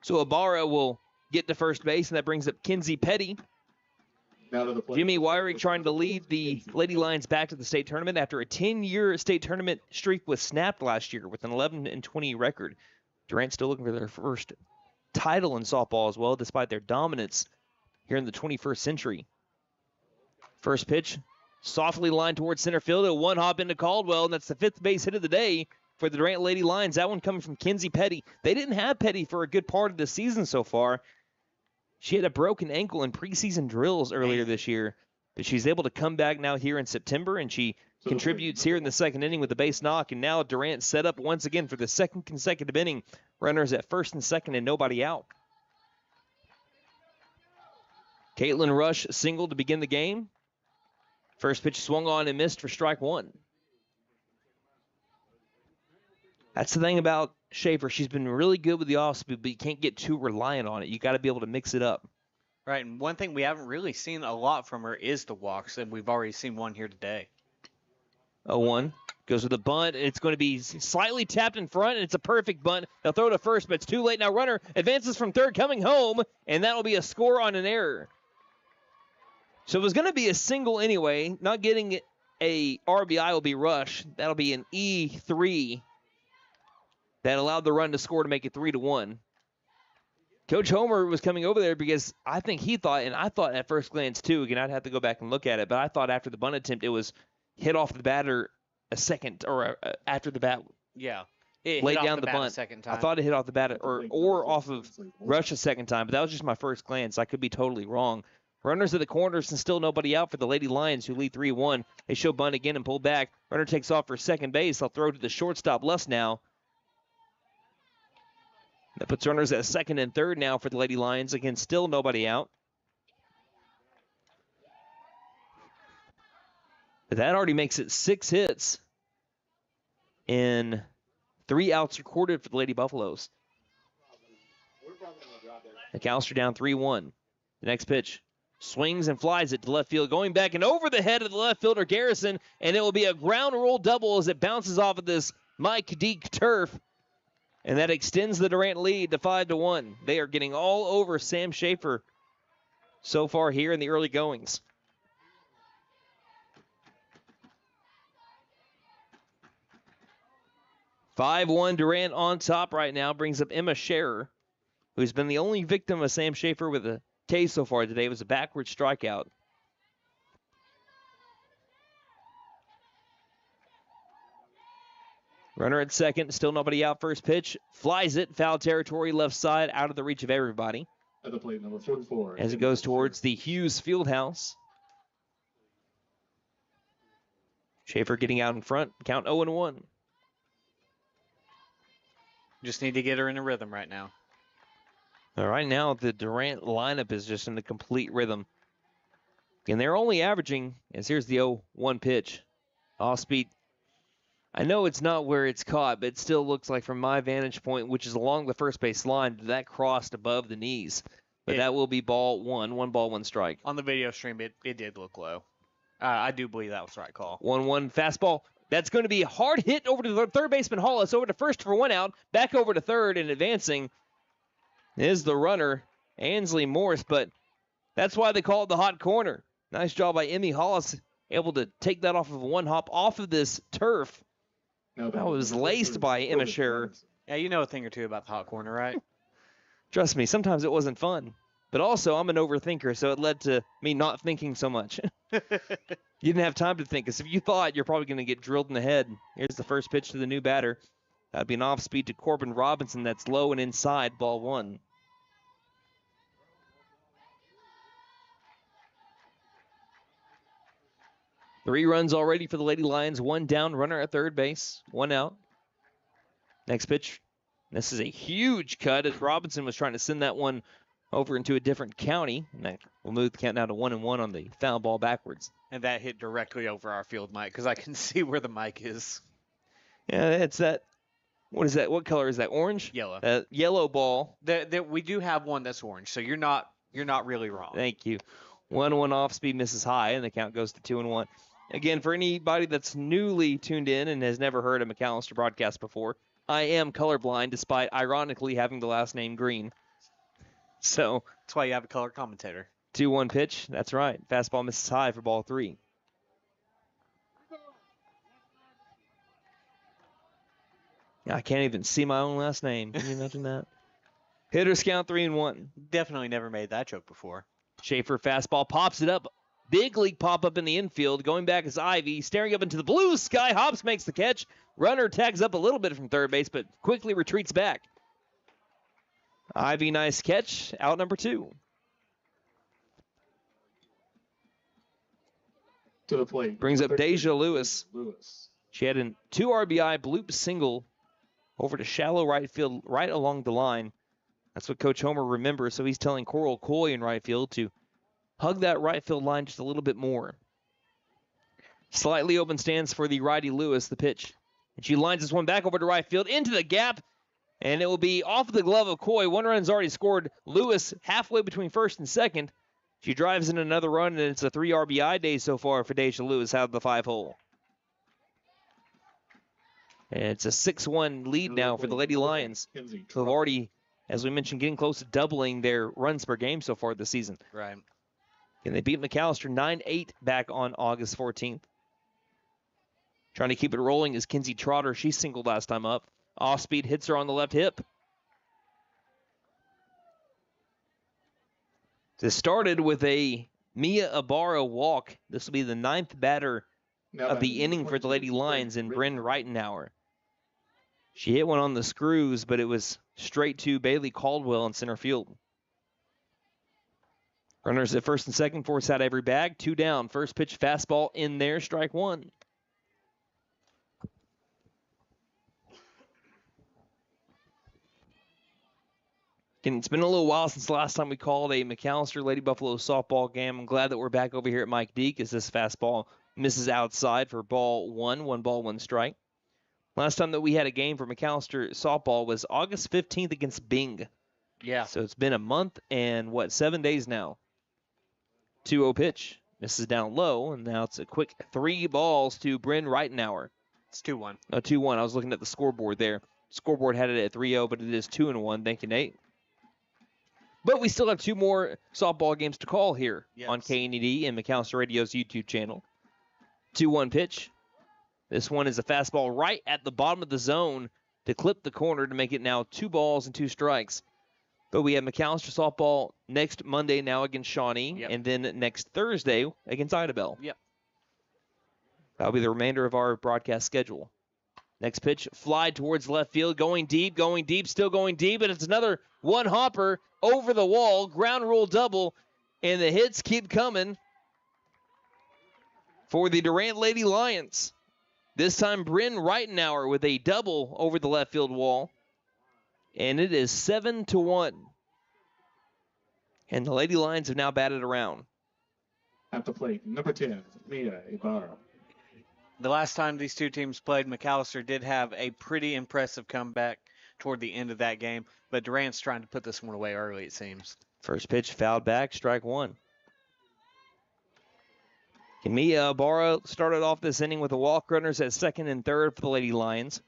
So Ibarra will get to first base, and that brings up Kinsey Petty. Jimmy Wyrick trying to lead the Lady Lions back to the state tournament after a 10-year state tournament streak was snapped last year with an 11-20 record. Durant still looking for their first title in softball as well, despite their dominance here in the 21st century. First pitch, softly lined towards center field. A one hop into Caldwell, and that's the 5th base hit of the day for the Durant Lady Lions. That one coming from Kinsey Petty. They didn't have Petty for a good part of the season so far. She had a broken ankle in preseason drills earlier this year, but she's able to come back now here in September, and she contributes here in the second inning with the base knock, and now Durant set up once again for the second consecutive inning. Runners at first and second and nobody out. Caitlin Rush singled to begin the game. First pitch swung on and missed for strike one. That's the thing about Schaefer. She's been really good with the off speed, but you can't get too reliant on it. You got to be able to mix it up. Right, and one thing we haven't really seen a lot from her is the walks, and we've already seen one here today. 0-1. Goes with a bunt. It's going to be slightly tapped in front, and it's a perfect bunt. They'll throw to first, but it's too late now. Runner advances from third, coming home, and that will be a score on an error. So it was going to be a single anyway. Not getting a RBI will be Rush. That'll be an E3 that allowed the run to score to make it 3-1. Coach Homer was coming over there because I think he thought, and I thought at first glance too, again, I'd have to go back and look at it, but I thought after the bunt attempt it was hit off the batter a second, or after the bat. Yeah. Laid down the bunt. Second time. I thought it hit off the bat or off of Rush a second time, but that was just my first glance. I could be totally wrong. Runners at the corners and still nobody out for the Lady Lions, who lead 3-1. They show bunt again and pull back. Runner takes off for second base. They'll throw to the shortstop, Les now. That puts runners at second and third now for the Lady Lions. Again, still nobody out. But that already makes it 6 hits and 3 outs recorded for the Lady Buffaloes. McAlester down 3-1. The next pitch swings and flies it to left field, going back and over the head of the left fielder Garrison, and it will be a ground roll double as it bounces off of this Mike Deek turf. And that extends the Durant lead to 5-1. They are getting all over Sam Schaefer so far here in the early goings. (5-1) Durant on top right now, brings up Emma Scherer, who's been the only victim of Sam Schaefer with a K so far today. It was a backward strikeout. Runner at second, still nobody out. First pitch, flies it, foul territory, left side, out of the reach of everybody. At the plate, number 44. As it goes towards the Hughes Fieldhouse. Schaefer getting out in front, count 0-1. Just need to get her in a rhythm right now. All right, now the Durant lineup is just in a complete rhythm. And they're only averaging, as here's the 0-1 pitch, off speed. I know it's not where it's caught, but it still looks like from my vantage point, which is along the first base line, that crossed above the knees. But that will be ball one. 1 ball, 1 strike. On the video stream, it did look low. I do believe that was the right call. 1-1 fastball. That's going to be a hard hit over to the third baseman Hollis, over to first for 1 out, back over to third, and advancing is the runner, Ansley Morris. But that's why they call it the hot corner. Nice job by Emmy Hollis, able to take that off of 1 hop off of this turf. That was laced by Emma Scherer. Yeah, you know a thing or two about the hot corner, right? Trust me, sometimes it wasn't fun. But also, I'm an overthinker, so it led to me not thinking so much. You didn't have time to think, because if you thought, you're probably going to get drilled in the head. Here's the first pitch to the new batter. That'd be an off-speed to Corbin Robinson. That's low and inside, ball 1. Three runs already for the Lady Lions. 1 down, runner at third base. 1 out. Next pitch. This is a huge cut as Robinson was trying to send that one over into a different county. And that will move the count now to 1-1 on the foul ball backwards. And that hit directly over our field mic, because I can see where the mic is. Yeah, it's that. What is that? What color is that? Orange? Yellow. Yellow ball. We do have one that's orange, so you're not really wrong. Thank you. 1-1 off speed misses high, and the count goes to 2-1. Again, for anybody that's newly tuned in and has never heard a McAlester broadcast before, I am colorblind, despite ironically having the last name Green. So that's why you have a color commentator. 2-1 pitch. That's right. Fastball misses high for ball 3. I can't even see my own last name. Can you imagine that? Hitters count 3-1. Definitely never made that joke before. Schaefer fastball pops it up. Big league pop-up in the infield. Going back is Ivy. Staring up into the blue sky. Hobbs makes the catch. Runner tags up a little bit from third base, but quickly retreats back. Ivy, nice catch. Out number 2. To the plate. Brings up Deja Lewis. Lewis. She had a 2 RBI bloop single over to shallow right field, right along the line. That's what Coach Homer remembers, so he's telling Coral Coy in right field to hug that right field line just a little bit more. Slightly open stands for the righty Lewis, the pitch. And she lines this one back over to right field into the gap, and it will be off the glove of Coy. One run's already scored. Lewis halfway between first and second. She drives in another run, and it's a 3 RBI day so far for Deja Lewis out of the 5-hole. And it's a 6-1 lead now for the Lady Lions, who have already, as we mentioned, getting close to doubling their runs per game so far this season. Right. And they beat McAlester 9-8 back on August 14th. Trying to keep it rolling is Kinsey Trotter. She singled last time up. Off-speed hits her on the left hip. This started with a Mia Ibarra walk. This will be the 9th batter of the inning for the Lady Lions in Bryn Reitenauer. She hit one on the screws, but it was straight to Bailey Caldwell in center field. Runners at first and second, force out every bag. 2 down. First pitch fastball in there, strike 1. And it's been a little while since the last time we called a McAlester Lady Buffalo softball game. I'm glad that we're back over here at Mike Deke as this fastball misses outside for ball 1. 1 ball, 1 strike. Last time that we had a game for McAlester softball was August 15th against Bing. Yeah. So it's been a month and, 7 days now. 2-0 pitch. Misses down low, and now it's a quick 3 balls to Bryn Reitenauer. It's 2-1. No, 2-1. I was looking at the scoreboard there. Scoreboard had it at 3-0, but it is 2-1. Thank you, Nate. But we still have 2 more softball games to call here on KNED and McAlester Radio's YouTube channel. 2-1 pitch. This one is a fastball right at the bottom of the zone to clip the corner to make it now 2 balls and 2 strikes. But we have McAlester softball next Monday now against Shawnee, and then next Thursday against Idabel. Yep. That'll be the remainder of our broadcast schedule. Next pitch, fly towards left field, going deep, still going deep, and it's another one-hopper over the wall, ground rule double, and the hits keep coming for the Durant Lady Lions. This time, Bryn Reitenauer with a double over the left field wall, and it is 7-1. And the Lady Lions have now batted around. At the plate, number 10, Mia Ibarra. The last time these two teams played, McAlester did have a pretty impressive comeback toward the end of that game, but Durant's trying to put this one away early, it seems. First pitch fouled back, strike 1. Mia Ibarra started off this inning with the walk runners at second and third for the Lady Lions.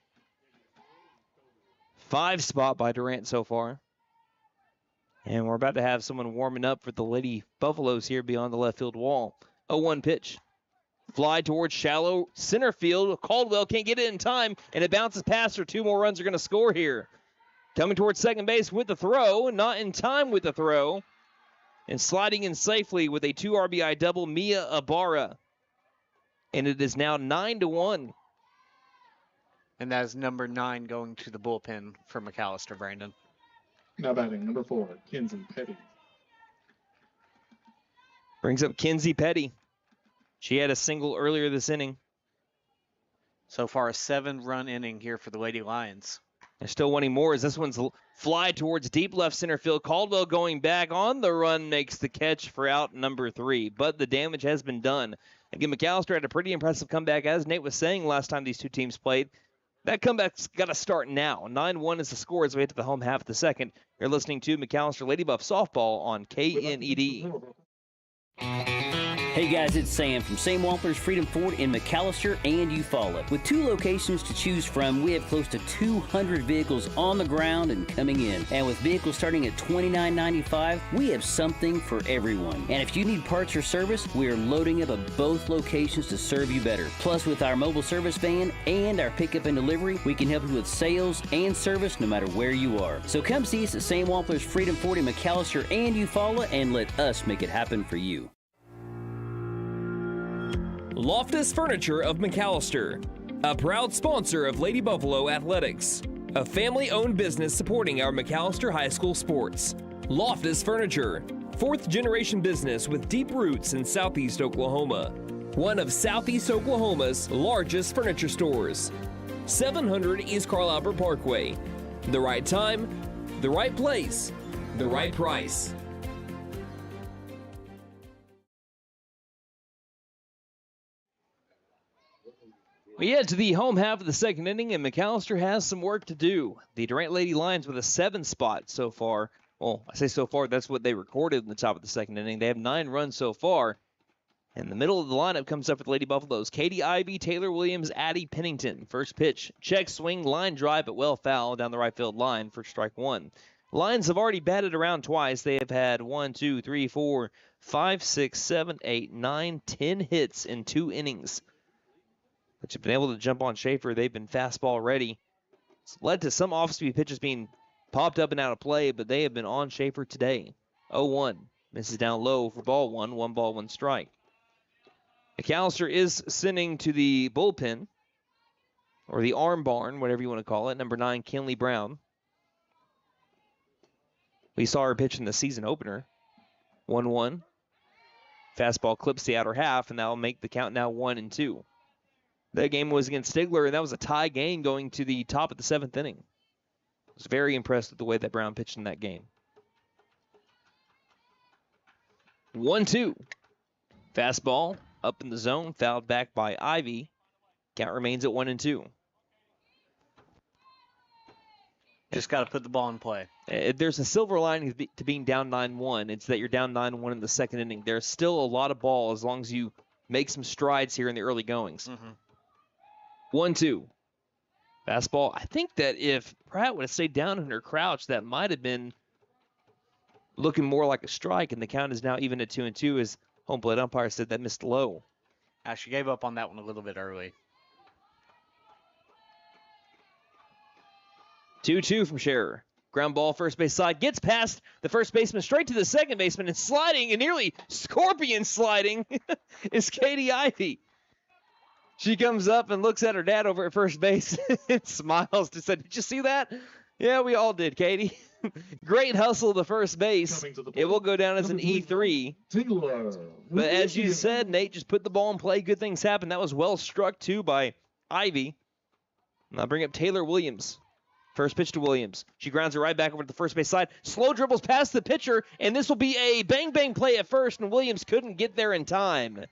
5 spot by Durant so far. And we're about to have someone warming up for the Lady Buffaloes here beyond the left field wall. 0-1 pitch. Fly towards shallow center field. Caldwell can't get it in time, and it bounces past her. 2 more runs are going to score here. Coming towards second base with the throw, not in time with the throw. And sliding in safely with a 2 RBI double, Mia Ibarra. And it is now 9-1. And that is number 9 going to the bullpen for McAlester, Brandon. Now batting, number 4, Kinsey Petty. Brings up Kinsey Petty. She had a single earlier this inning. So far, a 7-run inning here for the Lady Lions. They're still wanting more as this one's fly towards deep left center field. Caldwell going back on the run makes the catch for out number 3. But the damage has been done. Again, McAlester had a pretty impressive comeback. As Nate was saying last time these two teams played, that comeback's got to start now. 9-1 is the score as we head to the home half of the second. You're listening to McAlester Lady Buff Softball on KNED. Hey guys, it's Sam from Sam Wampler's Freedom Ford in McAlester and Eufaula. With 2 locations to choose from, we have close to 200 vehicles on the ground and coming in. And with vehicles starting at $29.95, we have something for everyone. And if you need parts or service, we are loading up at both locations to serve you better. Plus, with our mobile service van and our pickup and delivery, we can help you with sales and service no matter where you are. So come see us at Sam Wampler's Freedom Ford in McAlester and Eufaula and let us make it happen for you. Loftus Furniture of McAlester, a proud sponsor of Lady Buffalo Athletics, a family-owned business supporting our McAlester High School sports. Loftus Furniture, 4th-generation business with deep roots in Southeast Oklahoma. One of Southeast Oklahoma's largest furniture stores. 700 East Carl Albert Parkway. The right time, the right place, the right price. We head to the home half of the second inning, and McAlester has some work to do. The Durant Lady Lions with a 7 spot so far. Well, I say so far, that's what they recorded in the top of the second inning. They have 9 runs so far. And the middle of the lineup comes up with the Lady Buffaloes. Katie Ivy, Taylor Williams, Addie Pennington. First pitch, check swing, line drive, but well foul down the right field line for strike 1. Lions have already batted around twice. They have had 1, 2, 3, 4, 5, 6, 7, 8, 9, 10 hits in 2 innings. But you've been able to jump on Schaefer. They've been fastball ready. It's led to some off-speed pitches being popped up and out of play, but they have been on Schaefer today. 0-1. Misses down low for ball 1. 1 ball, 1 strike. McAlester is sending to the bullpen, or the arm barn, whatever you want to call it, number 9, Kinley Brown. We saw her pitch in the season opener. 1-1. Fastball clips the outer half, and that will make the count now 1-2. That game was against Stigler, and that was a tie game going to the top of the 7th inning. I was very impressed with the way that Brown pitched in that game. 1-2. Fastball up in the zone, fouled back by Ivy. Count remains at 1-2. Just got to put the ball in play. There's a silver lining to being down 9-1. It's that you're down 9-1 in the second inning. There's still a lot of ball as long as you make some strides here in the early goings. 1-2. Fastball. I think that if Pratt would have stayed down in her crouch, that might have been looking more like a strike, and the count is now even at 2-2 as home plate umpire said that missed low. She gave up on that one a little bit early. 2-2 from Scherer. Ground ball, first base side. Gets past the first baseman, straight to the second baseman, and sliding, and nearly scorpion sliding, is Katie Ivy. She comes up and looks at her dad over at first base and smiles and said, "Did you see that?" Yeah, we all did, Katie. Great hustle to first base. It will go down as an E3. But as you said, Nate, just put the ball in play. Good things happen. That was well struck, too, by Ivy. And I'll bring up Taylor Williams. First pitch to Williams. She grounds it right back over to the first base side. Slow dribbles past the pitcher, and this will be a bang-bang play at first, and Williams couldn't get there in time.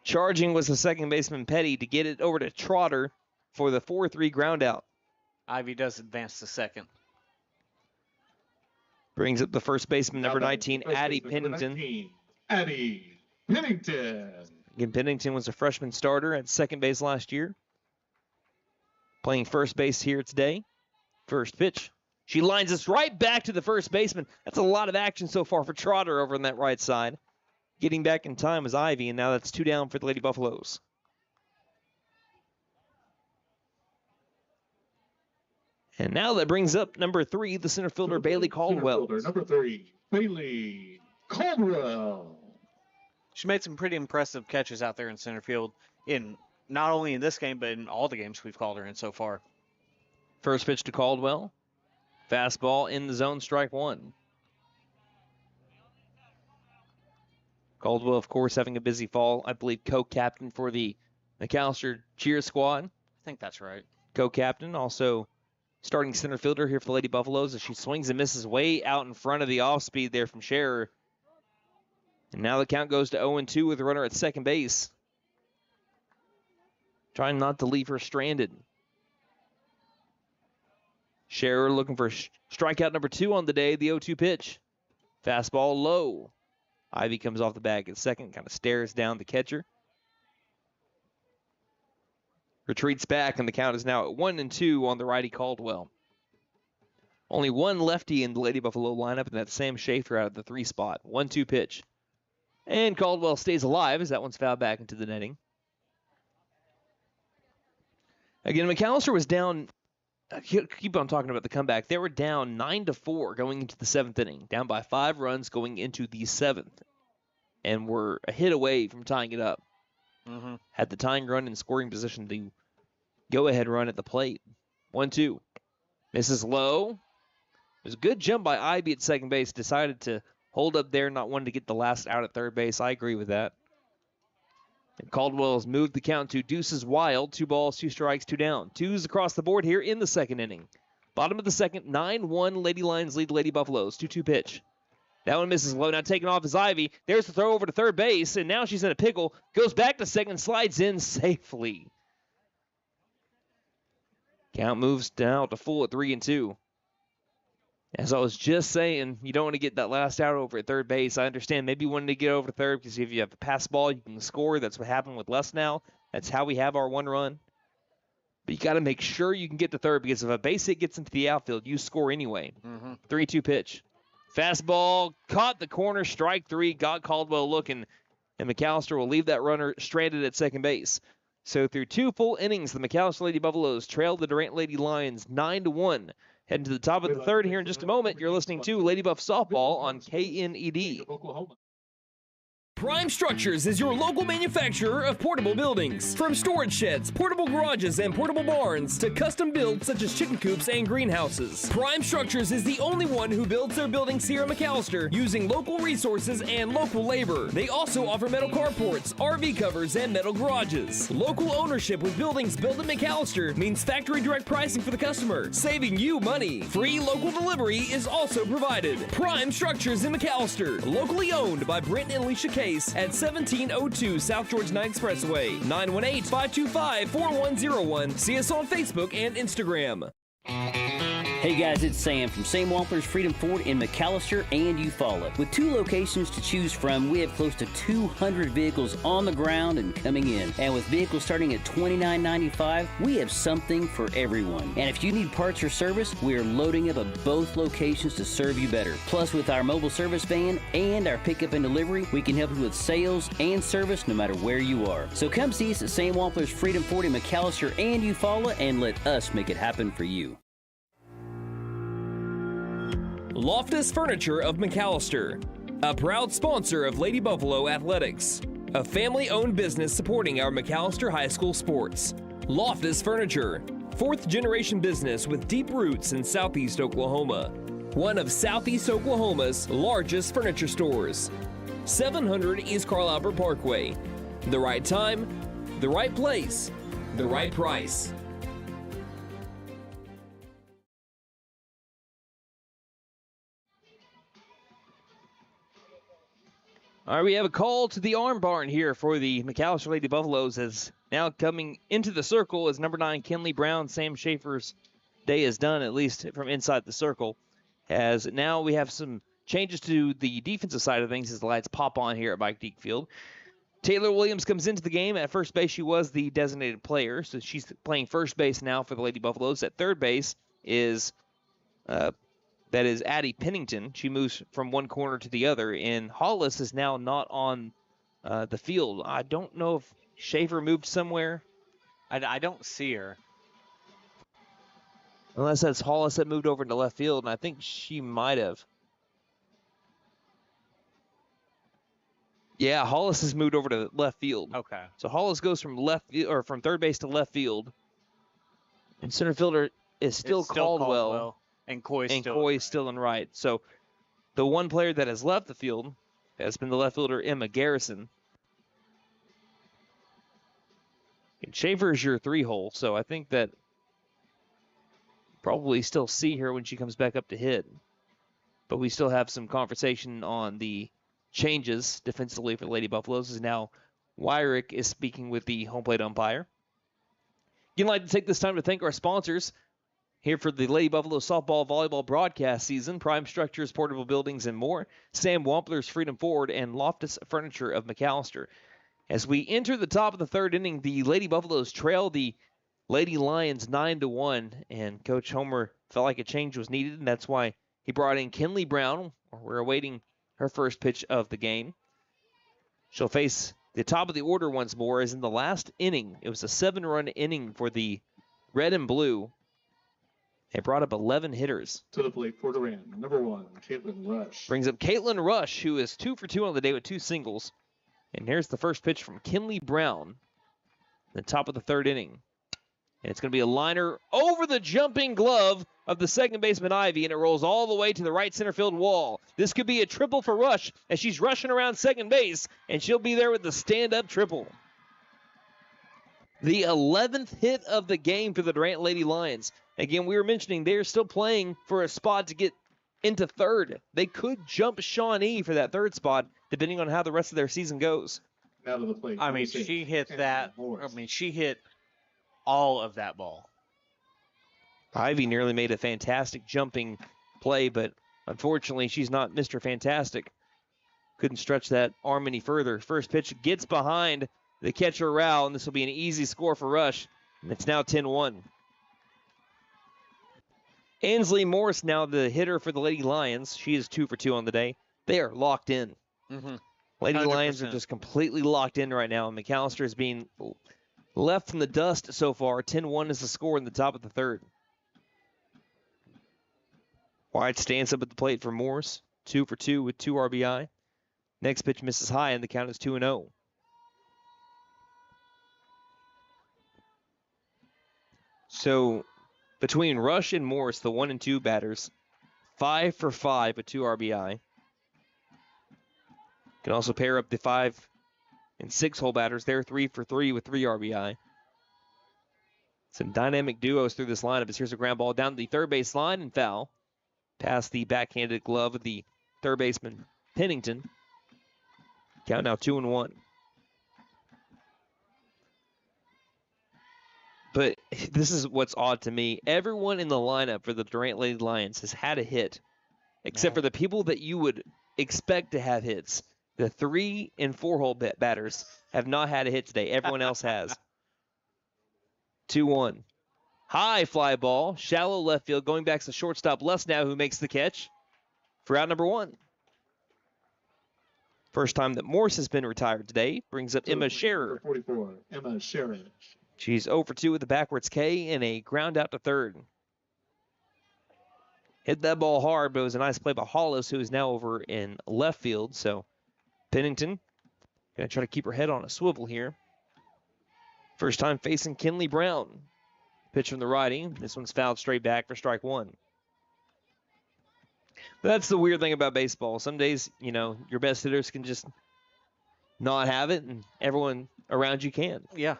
Charging was the second baseman, Petty, to get it over to Trotter for the 4-3 ground out. Ivy does advance to second. Brings up the first baseman, number 19, Addie Pennington. Addie Pennington. Again, Pennington was a freshman starter at second base last year. Playing first base here today. First pitch. She lines us right back to the first baseman. That's a lot of action so far for Trotter over on that right side. Getting back in time is Ivy, and now that's 2 down for the Lady Buffaloes. And now that brings up number 3, the center fielder, Bailey Caldwell. Number 3, Bailey Caldwell. She made some pretty impressive catches out there in center field, in not only in this game, but in all the games we've called her in so far. First pitch to Caldwell. Fastball in the zone, strike 1. Caldwell, of course, having a busy fall. I believe co-captain for the McAlester cheer squad. I think that's right. Co-captain, also starting center fielder here for the Lady Buffaloes as she swings and misses way out in front of the off-speed there from Scherer. And now the count goes to 0-2 with a runner at second base. Trying not to leave her stranded. Scherer looking for strikeout number 2 on the day, the 0-2 pitch. Fastball low. Ivy comes off the bag at second, kind of stares down the catcher. Retreats back, and the count is now at 1-2 on the righty Caldwell. Only one lefty in the Lady Buffalo lineup, and that's Sam Schaefer out of the 3 spot. 1-2 pitch. And Caldwell stays alive as that one's fouled back into the netting. Again, McAlester was down. Keep on talking about the comeback. They were down 9-4 going into the 7th inning, down by 5 runs going into the 7th, and were a hit away from tying it up. Had the tying run in scoring position, the go-ahead run at the plate. 1-2. Misses low. It was a good jump by Ivy at second base. Decided to hold up there, not wanting to get the last out at third base. I agree with that. And Caldwell has moved the count to deuces wild. 2 balls, 2 strikes, 2 down. 2s across the board here in the second inning. Bottom of the second, 9-1 Lady Lions lead Lady Buffaloes. 2-2 pitch. That one misses low. Now taken off is Ivy. There's the throw over to third base, and now she's in a pickle. Goes back to second, slides in safely. Count moves down to full at 3-2. As I was just saying, you don't want to get that last out over at third base. I understand maybe you wanted to get over to third because if you have a pass ball, you can score. That's what happened with Les now. That's how we have our one run. But you got to make sure you can get to third because if a base hit gets into the outfield, you score anyway. 3-2 pitch. Fastball, caught the corner, strike three, got Caldwell looking, and McAlester will leave that runner stranded at second base. So through 2 full innings, the McAlester Lady Buffaloes trailed the Durant Lady Lions 9-1. Heading to the top of the third here in just a moment. You're listening to Lady Buff Softball on KNED. Prime Structures is your local manufacturer of portable buildings. From storage sheds, portable garages, and portable barns to custom builds such as chicken coops and greenhouses. Prime Structures is the only one who builds their buildings here in McAlester using local resources and local labor. They also offer metal carports, RV covers, and metal garages. Local ownership with buildings built in McAlester means factory direct pricing for the customer, saving you money. Free local delivery is also provided. Prime Structures in McAlester, locally owned by Brent and Alicia Case at 1702 South George 9 Expressway, 918-525-4101. See us on Facebook and Instagram. Hey guys, it's Sam from Sam Wampler's Freedom Ford in McAlester and Eufaula. With 2 locations to choose from, we have close to 200 vehicles on the ground and coming in. And with vehicles starting at $29.95, we have something for everyone. And if you need parts or service, we are loading up at both locations to serve you better. Plus, with our mobile service van and our pickup and delivery, we can help you with sales and service no matter where you are. So come see us at Sam Wampler's Freedom Ford in McAlester and Eufaula and let us make it happen for you. Loftus Furniture of McAlester, a proud sponsor of Lady Buffalo Athletics, a family-owned business supporting our McAlester High School sports. Loftus Furniture, 4th-generation business with deep roots in Southeast Oklahoma. One of Southeast Oklahoma's largest furniture stores. 700 East Carl Albert Parkway. The right time, the right place, the right price. All right, we have a call to the arm barn here for the McAlester Lady Buffaloes as now coming into the circle is number 9, Kinley Brown. Sam Schaefer's day is done, at least from inside the circle, as now we have some changes to the defensive side of things as the lights pop on here at Mike Deek Field. Taylor Williams comes into the game. At first base, she was the designated player, so she's playing first base now for the Lady Buffaloes. At third base is that is Addie Pennington. She moves from one corner to the other, and Hollis is now not on the field. I don't know if Schaefer moved somewhere. I don't see her. Unless that's Hollis that moved over into left field, and I think she might have. Yeah, Hollis has moved over to left field. Okay. So Hollis goes from from third base to left field, and center fielder is still Caldwell. And Coy's still in right. So the one player that has left the field has been the left fielder, Emma Garrison. And Schaefer is your 3-hole, so I think that probably still see her when she comes back up to hit. But we still have some conversation on the changes defensively for the Lady Buffaloes, as now Wyrick is speaking with the home plate umpire. You'd like to take this time to thank our sponsors here for the Lady Buffalo softball volleyball broadcast season: Prime Structures, Portable Buildings, and more, Sam Wampler's Freedom Ford, and Loftus Furniture of McAlester. As we enter the top of the third inning, the Lady Buffaloes trail the Lady Lions 9-1, and Coach Homer felt like a change was needed, and that's why he brought in Kinley Brown. We're awaiting her first pitch of the game. She'll face the top of the order once more, as in the last inning. It was a 7-run inning for the Red and Blue. They brought up 11 hitters. To the plate for Durant, number 1, Caitlin Rush. Brings up Caitlin Rush, who is 2 for 2 on the day with 2 singles. And here's the first pitch from Kinley Brown, the top of the third inning. And it's going to be a liner over the jumping glove of the second baseman Ivy, and it rolls all the way to the right center field wall. This could be a triple for Rush as she's rushing around second base, and she'll be there with the stand-up triple. The 11th hit of the game for the Durant Lady Lions. Again, we were mentioning they're still playing for a spot to get into third. They could jump Shawnee for that third spot, depending on how the rest of their season goes. Now to the plate. I mean, she hit that. I mean, she hit all of that ball. Ivy nearly made a fantastic jumping play, but unfortunately, she's not Mr. Fantastic. Couldn't stretch that arm any further. First pitch gets behind the catcher Rao, and this will be an easy score for Rush. And it's now 10-1. Ansley Morse now the hitter for the Lady Lions. She is 2 for 2 on the day. They are locked in. Mm-hmm. Lady 100%. Lions are just completely locked in right now. And McAlester is being left in the dust so far. 10-1 is the score in the top of the third. White stands up at the plate for Morse. 2 for 2 with 2 RBI. Next pitch misses high, and the count is 2-0. So between Rush and Morse, the 1 and 2 batters, 5 for 5 with 2 RBI. Can also pair up the 5 and 6 hole batters. They're 3 for 3 with 3 RBI. Some dynamic duos through this lineup. As here's a ground ball down to the third base line and foul. Past the backhanded glove of the third baseman Pennington. Count now 2-1. But this is what's odd to me. Everyone in the lineup for the Durant Lady Lions has had a hit, except for the people that you would expect to have hits. The 3 and 4 hole batters have not had a hit today. Everyone else has. 2-1. High fly ball, shallow left field, going back to shortstop Lesnow, who makes the catch for out number 1. First time that Morse has been retired today. Brings up Emma Scherer. 44, Emma Scherer. She's 0 for 2 with the backwards K and a ground out to third. Hit that ball hard, but it was a nice play by Hollis, who is now over in left field. So Pennington going to try to keep her head on a swivel here. First time facing Kinley Brown. Pitch from the righty. This one's fouled straight back for strike 1. But that's the weird thing about baseball. Some days, you know, your best hitters can just not have it, and everyone around you can. Yeah.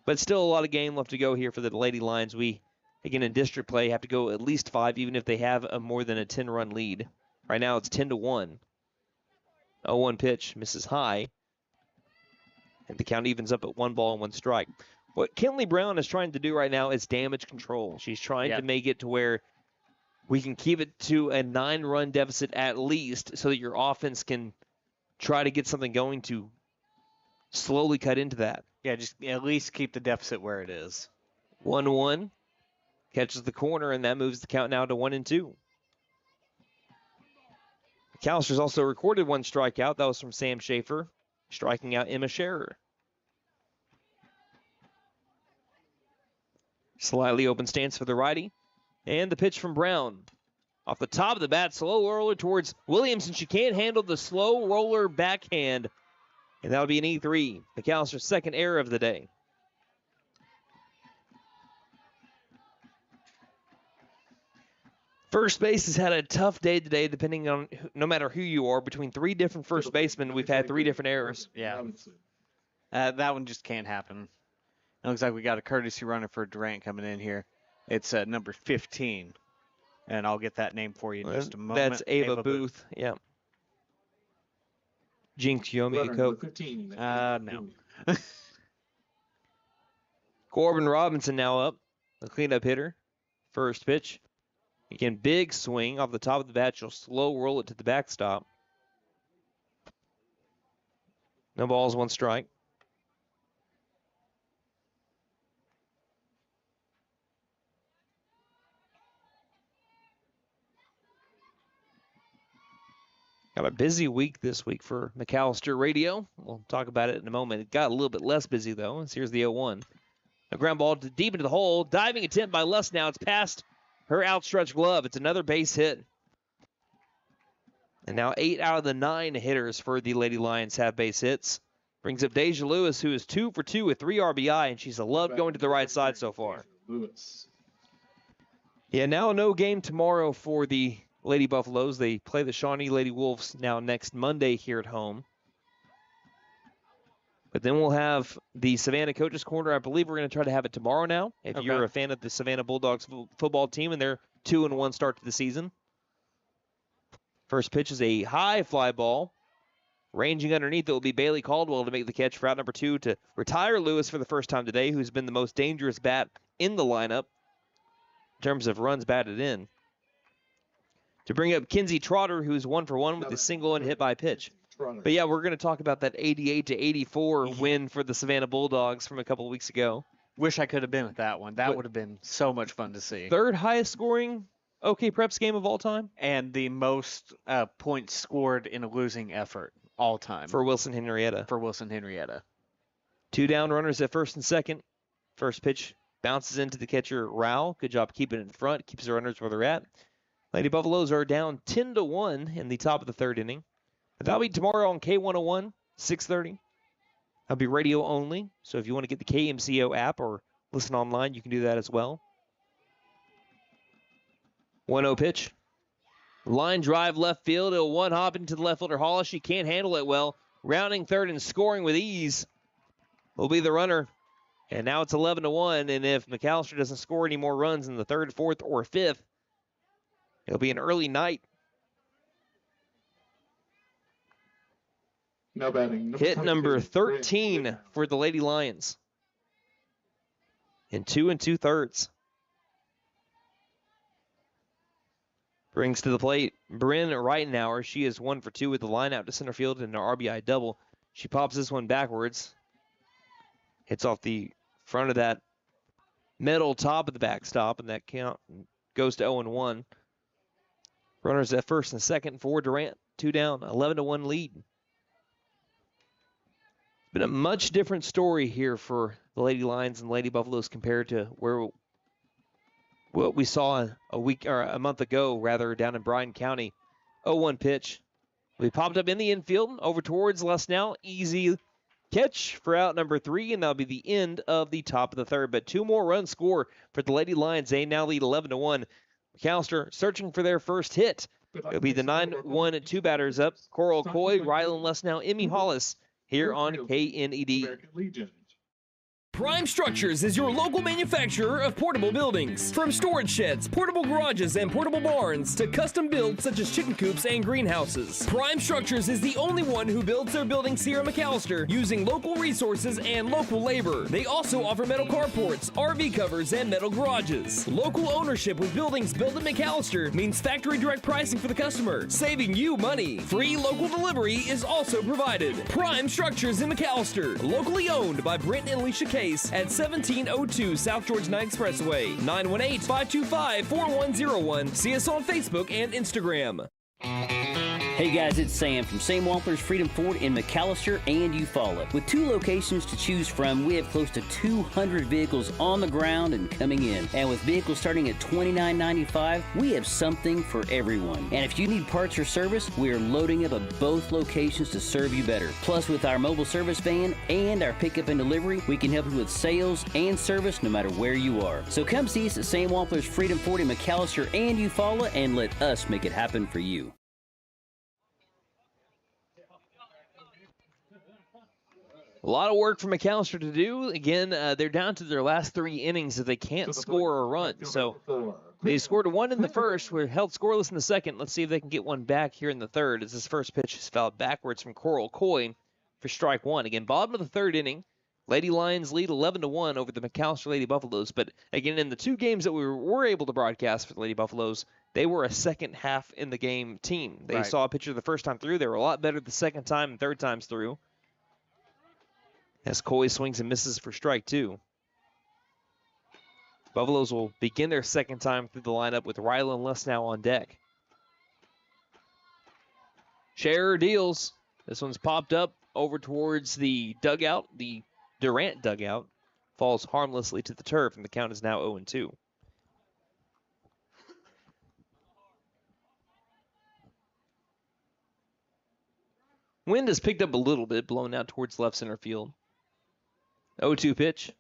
But still a lot of game left to go here for the Lady Lions. We, again, in district play, have to go at least 5, even if they have a more than a 10-run lead. Right now it's 10-1. 0-1 pitch misses high. And the count evens up at 1 ball and 1 strike. What Kinley Brown is trying to do right now is damage control. She's trying to make it to where we can keep it to a 9-run deficit at least, so that your offense can try to get something going to slowly cut into that. Yeah, just at least keep the deficit where it is. 1-1. Catches the corner, and that moves the count now to 1-2. McAllister's also recorded 1 strikeout. That was from Sam Schaefer, striking out Emma Scherer. Slightly open stance for the righty. And the pitch from Brown. Off the top of the bat, slow roller towards Williamson. She can't handle the slow roller backhand. And that'll be an E3. McAllister's second error of the day. First base has had a tough day today, depending on no matter who you are. Between 3 different first basemen, we've had 3 different errors. Yeah. That one just can't happen. It looks like we got a courtesy runner for Durant coming in here. It's number 15. And I'll get that name for you in just a moment. That's Ava Booth. Yeah. Jinx, you owe me a Coke. No. Corbin Robinson now up. The cleanup hitter. First pitch. Again, big swing off the top of the bat. She'll slow roll it to the backstop. No balls, 1 strike. Got a busy week this week for McAlester Radio. We'll talk about it in a moment. It got a little bit less busy, though. Here's the 0-1. A ground ball deep into the hole. Diving attempt by Lesnow. It's past her outstretched glove. It's another base hit. And now 8 out of the 9 hitters for the Lady Lions have base hits. Brings up Deja Lewis, who is 2 for 2 with 3 RBI, and she's loved going to the right side so far. Yeah, now no game tomorrow for the Lady Buffaloes. They play the Shawnee Lady Wolves now next Monday here at home. But then we'll have the Savannah Coaches Corner. I believe we're going to try to have it tomorrow now. If you're a fan of the Savannah Bulldogs football team and their 2-1 start to the season. First pitch is a high fly ball. Ranging underneath, it will be Bailey Caldwell to make the catch for out number 2 to retire Lewis for the first time today, who's been the most dangerous bat in the lineup in terms of runs batted in. To bring up Kinsey Trotter, who's 1 for 1 with a single and hit by pitch. But yeah, we're going to talk about that 88-84 win for the Savannah Bulldogs from a couple of weeks ago. Wish I could have been at that one. That would have been so much fun to see. Third highest scoring OK Preps game of all time? And the most points scored in a losing effort all time. For Wilson Henrietta. 2 down runners at first and second. First pitch bounces into the catcher, Rao. Good job keeping it in front. Keeps the runners where they're at. Lady Buffaloes are down 10-1 in the top of the third inning. But that'll be tomorrow on K101, 6:30. That'll be radio only. So if you want to get the KMCO app or listen online, you can do that as well. 1-0 pitch. Line drive left field. It'll one hop into the left fielder Hollis. She can't handle it well. Rounding third and scoring with ease will be the runner. And now it's 11-1. And if McAlester doesn't score any more runs in the third, fourth, or fifth, it'll be an early night. No batting. Hit number 13 for the Lady Lions. In 2 2/3. Brings to the plate Bryn Reitenauer. She is 1 for 2 with the line out to center field and an RBI double. She pops this one backwards. Hits off the front of that metal top of the backstop, and that count goes to 0-1. Runners at first and second for Durant. 2 down, 11-1 lead. It's been a much different story here for the Lady Lions and Lady Buffaloes compared to what we saw a month ago, rather, down in Bryan County. 0-1 pitch. We popped up in the infield over towards Lesnau. Easy catch for out number 3, and that'll be the end of the top of the third. But 2 more runs score for the Lady Lions. They now lead 11-1. McAlester searching for their first hit. It'll be the 9-1 2 batters up. Coral Coy, Rylan Lesnau, Emmy Hollis here on KNED. American Legion. Prime Structures is your local manufacturer of portable buildings. From storage sheds, portable garages, and portable barns to custom builds such as chicken coops and greenhouses. Prime Structures is the only one who builds their buildings here in McAlester using local resources and local labor. They also offer metal carports, RV covers, and metal garages. Local ownership with buildings built in McAlester means factory direct pricing for the customer, saving you money. Free local delivery is also provided. Prime Structures in McAlester, locally owned by Brent and Alicia Case at 1702 South George 9 Expressway, 918-525-4101. See us on Facebook and Instagram. Hey guys, it's Sam from Sam Wampler's Freedom Ford in McAlester and Eufaula. With 2 locations to choose from, we have close to 200 vehicles on the ground and coming in. And with vehicles starting at $29.95, we have something for everyone. And if you need parts or service, we are loading up at both locations to serve you better. Plus, with our mobile service van and our pickup and delivery, we can help you with sales and service no matter where you are. So come see us at Sam Wampler's Freedom Ford in McAlester and Eufaula and let us make it happen for you. A lot of work for McAlester to do. Again, they're down to their last 3 innings if they can't score a run. So they scored 1 in the first. We're held scoreless in the second. Let's see if they can get one back here in the third as this first pitch is fouled backwards from Coral Coy for strike 1. Again, bottom of the third inning. Lady Lions lead 11-1 over the McAlester Lady Buffaloes. But again, in the 2 games that we were able to broadcast for the Lady Buffaloes, they were a second half in the game team. They saw a pitcher the first time through. They were a lot better the second time and third times through. As Coy swings and misses for strike 2. Buffaloes will begin their second time through the lineup with Rylan Lesnau on deck. Scherer deals. This one's popped up over towards the dugout. The Durant dugout falls harmlessly to the turf, and the count is now 0-2. Wind has picked up a little bit, blowing out towards left center field. 0-2 pitch.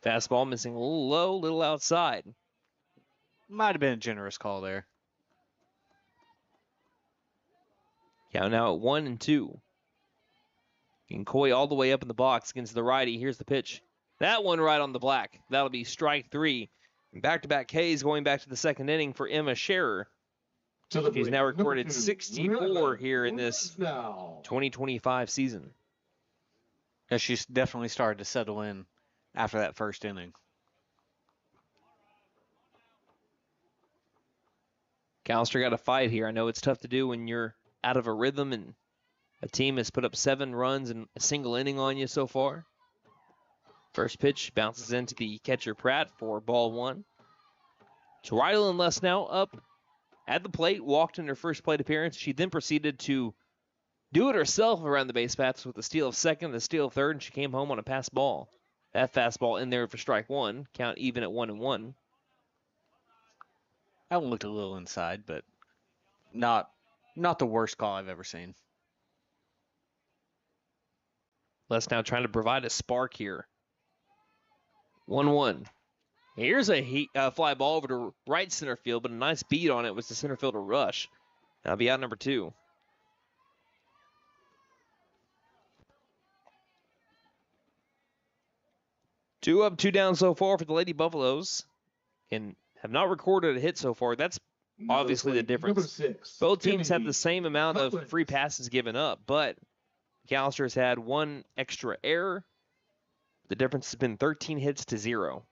Fastball missing a little low, little outside. Might have been a generous call there. Count now at 1-2. And Coy all the way up in the box against the righty. Here's the pitch. That one right on the black. That'll be strike 3. And back-to-back Ks going back to the second inning for Emma Scherer. To the He's plate, now number recorded 2, 64 here in this now. 2025 season. Yeah, she's definitely started to settle in after that first inning. McAlester got a fight here. I know it's tough to do when you're out of a rhythm and a team has put up 7 runs in a single inning on you so far. First pitch bounces into the catcher Pratt for ball 1. Rylan Les now up at the plate, walked in her first plate appearance. She then proceeded to do it herself around the base paths with the steal of second, the steal of third, and she came home on a pass ball. That fastball in there for strike 1. Count even at 1-1. That one looked a little inside, but not the worst call I've ever seen. Les now trying to provide a spark here. 1-1. Here's a fly ball over to right center field, but a nice beat on it was the center fielder Rush. That'll be out number 2. Two up, 2 down so far for the Lady Buffaloes, and have not recorded a hit so far. That's obviously the difference. Number 6. Both teams have the same amount of free passes given up, but McAlester has had 1 extra error. The difference has been 13 hits to 0.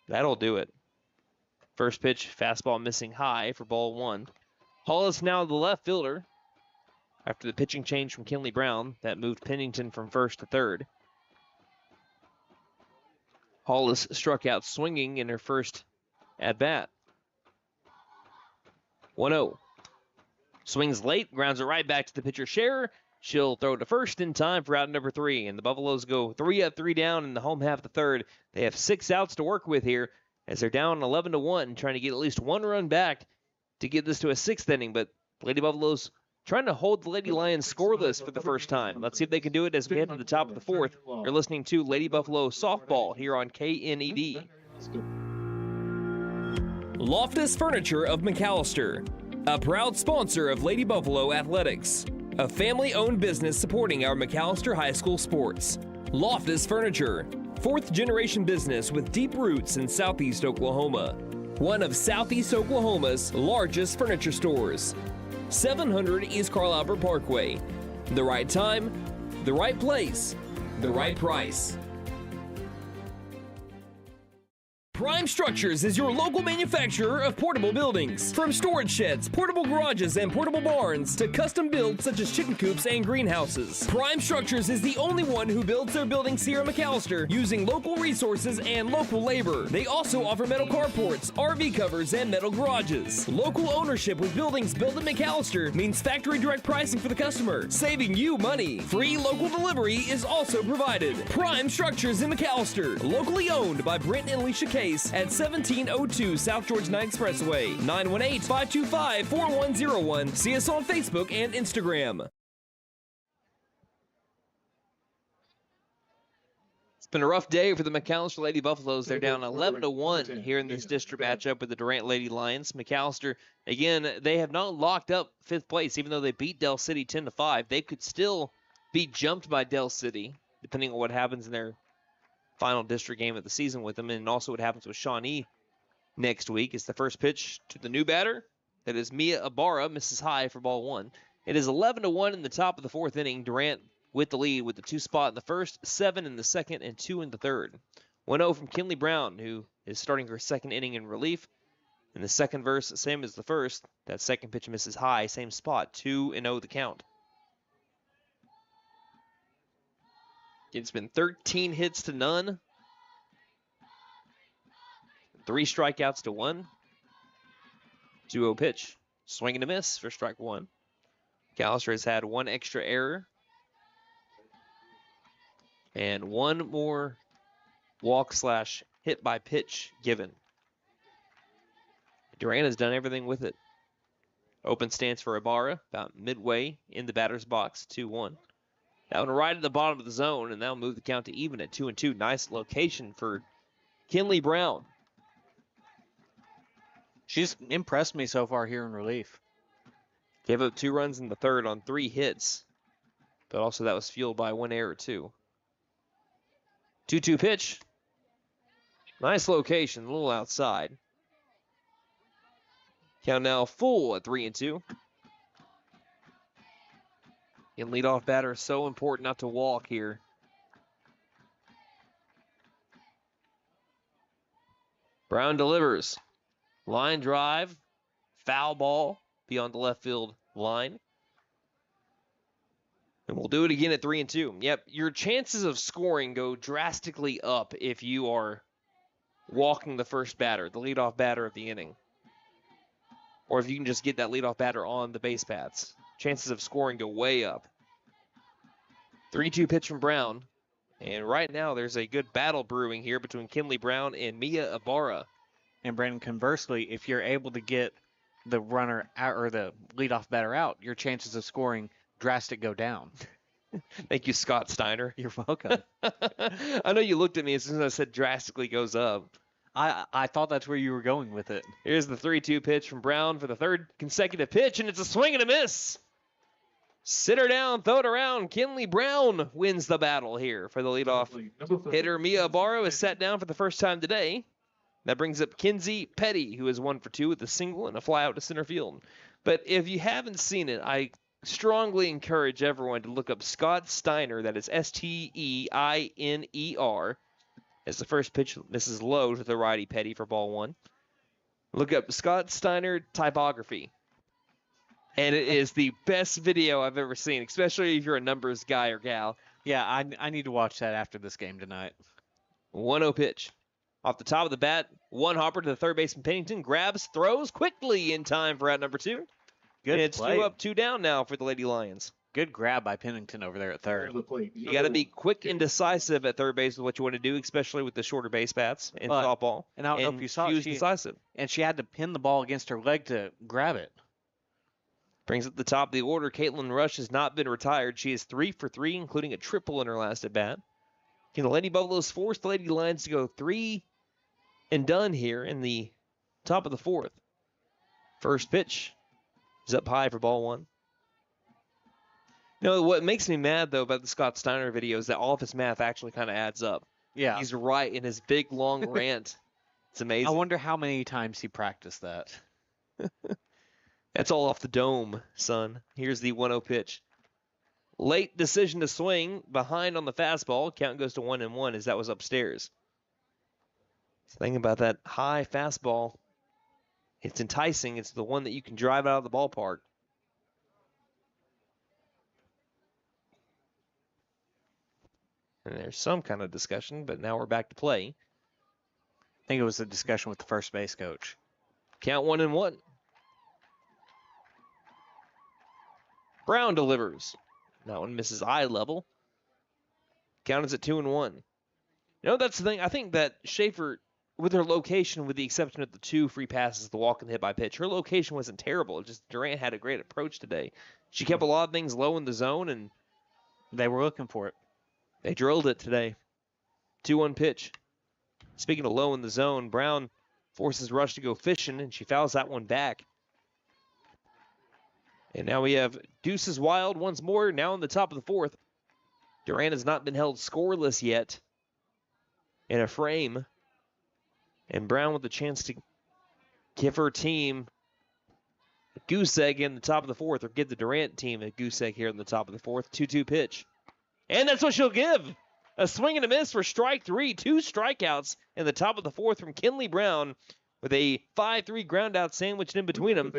That'll do it. First pitch, fastball missing high for ball 1. Hollis now the left fielder after the pitching change from Kinley Brown that moved Pennington from first to third. Hollis struck out swinging in her first at-bat. 1-0. Swings late, grounds it right back to the pitcher Scherer. She'll throw to first in time for out number 3. And the Buffaloes go 3 up, 3 down in the home half of the third. They have 6 outs to work with here as they're down 11-1, trying to get at least 1 run back to get this to a 6th inning. But Lady Buffaloes trying to hold the Lady Lions scoreless for the first time. Let's see if they can do it as we head to the top of the 4th. You're listening to Lady Buffalo Softball here on KNED. Loftus Furniture of McAlester, a proud sponsor of Lady Buffalo Athletics, a family-owned business supporting our McAlester High School sports. Loftus Furniture, 4th-generation business with deep roots in Southeast Oklahoma. One of Southeast Oklahoma's largest furniture stores. 700 East Carl Albert Parkway. The right time, the right place, the right price. Prime Structures is your local manufacturer of portable buildings. From storage sheds, portable garages, and portable barns to custom builds such as chicken coops and greenhouses. Prime Structures is the only one who builds their buildings here in McAlester using local resources and local labor. They also offer metal carports, RV covers, and metal garages. Local ownership with buildings built at McAlester means factory direct pricing for the customer, saving you money. Free local delivery is also provided. Prime Structures in McAlester, locally owned by Brent and Alicia Case at 1702 South George 9 Expressway, 918-525-4101. See us on Facebook and Instagram. It's been a rough day for the McAlester Lady Buffaloes. They're down 11-1 here in this district matchup with the Durant Lady Lions. McAlester, again, they have not locked up 5th place, even though they beat Del City 10-5. They could still be jumped by Del City, depending on what happens in their final district game of the season with them, and also what happens with Shawnee next week. Is the first pitch to the new batter. That is Mia Ibarra, misses high for ball 1. It is 11-1 in the top of the 4th inning. Durant with the lead with the 2 spot in the first, 7 in the second, and 2 in the third. 1-0 from Kinley Brown, who is starting her 2nd inning in relief. In the second verse, same as the first. That second pitch misses high, same spot, 2-0 the count. It's been 13 hits to none. 3 strikeouts to 1. 2-0 pitch. Swing and a miss for strike 1. McAlester has had 1 extra error. And 1 more walk/hit by pitch given. Durant has done everything with it. Open stance for Ibarra, about midway in the batter's box, 2-1. That one right at the bottom of the zone, and that'll move the count to even at 2-2. Nice location for Kinley Brown. She's impressed me so far here in relief. Gave up 2 runs in the third on 3 hits, but also that was fueled by 1 error too. 2-2 pitch. Nice location, a little outside. Count now full at 3-2. And leadoff batter is so important not to walk here. Brown delivers. Line drive. Foul ball beyond the left field line. And we'll do it again at 3-2. Yep, your chances of scoring go drastically up if you are walking the first batter, the leadoff batter of the inning. Or if you can just get that leadoff batter on the base paths. Chances of scoring go way up. 3-2 pitch from Brown. And right now there's a good battle brewing here between Kinley Brown and Mia Ibarra. And Brandon, conversely, if you're able to get the runner out or the leadoff batter out, your chances of scoring drastic go down. Thank you, Scott Steiner. You're welcome. I know you looked at me as soon as I said drastically goes up. I thought that's where you were going with it. Here's the 3-2 pitch from Brown for the third consecutive pitch, and it's a swing and a miss. Sit her down, throw it around. Kinley Brown wins the battle here for the leadoff hitter. Mia Ibarra is sat down for the first time today. That brings up Kinsey Petty, who is 1 for 2 with a single and a fly out to center field. But if you haven't seen it, I strongly encourage everyone to look up Scott Steiner. That is Steiner. As the first pitch misses low to the righty Petty for ball 1. Look up Scott Steiner typography. And it is the best video I've ever seen, especially if you're a numbers guy or gal. Yeah, I need to watch that after this game tonight. 1-0 pitch. Off the top of the bat, one hopper to the third baseman Pennington. Grabs, throws quickly in time for out number 2. Good and it's play. 2 up, 2 down now for the Lady Lions. Good grab by Pennington over there at third. You got to be quick and decisive at third base with what you want to do, especially with the shorter base paths in softball. And I don't know if you saw it. Decisive. And she had to pin the ball against her leg to grab it. Brings up the top of the order. Caitlin Rush has not been retired. She is 3 for 3, including a triple in her last at bat. Can the Lady Buffaloes force the Lady Lions to go 3 and done here in the top of the 4th? First pitch is up high for ball 1. You know, what makes me mad, though, about the Scott Steiner video is that all of his math actually kind of adds up. Yeah. He's right in his big, long rant. It's amazing. I wonder how many times he practiced that. That's all off the dome, son. Here's the 1-0 pitch. Late decision to swing, behind on the fastball. Count goes to 1-1 as that was upstairs. Thing about that high fastball, it's enticing. It's the one that you can drive out of the ballpark. And there's some kind of discussion, but now we're back to play. I think it was a discussion with the first base coach. Count 1-1. Brown delivers. That one misses eye level. Count is at 2-1. You know, that's the thing. I think that Schaefer, with her location, with the exception of the 2 free passes, the walk and hit by pitch, her location wasn't terrible. It just Durant had a great approach today. She kept a lot of things low in the zone, and they were looking for it. They drilled it today. 2-1 pitch. Speaking of low in the zone, Brown forces Rush to go fishing, and she fouls that one back. And now we have Deuces Wild once more, now in the top of the 4th. Durant has not been held scoreless yet in a frame. And Brown with the chance to give her team a goose egg in the top of the 4th, or give the Durant team a goose egg here in the top of the 4th. 2-2 pitch. And that's what she'll give. A swing and a miss for strike 3. 2 strikeouts in the top of the 4th from Kinley Brown with a 5-3 ground out sandwiched in between them.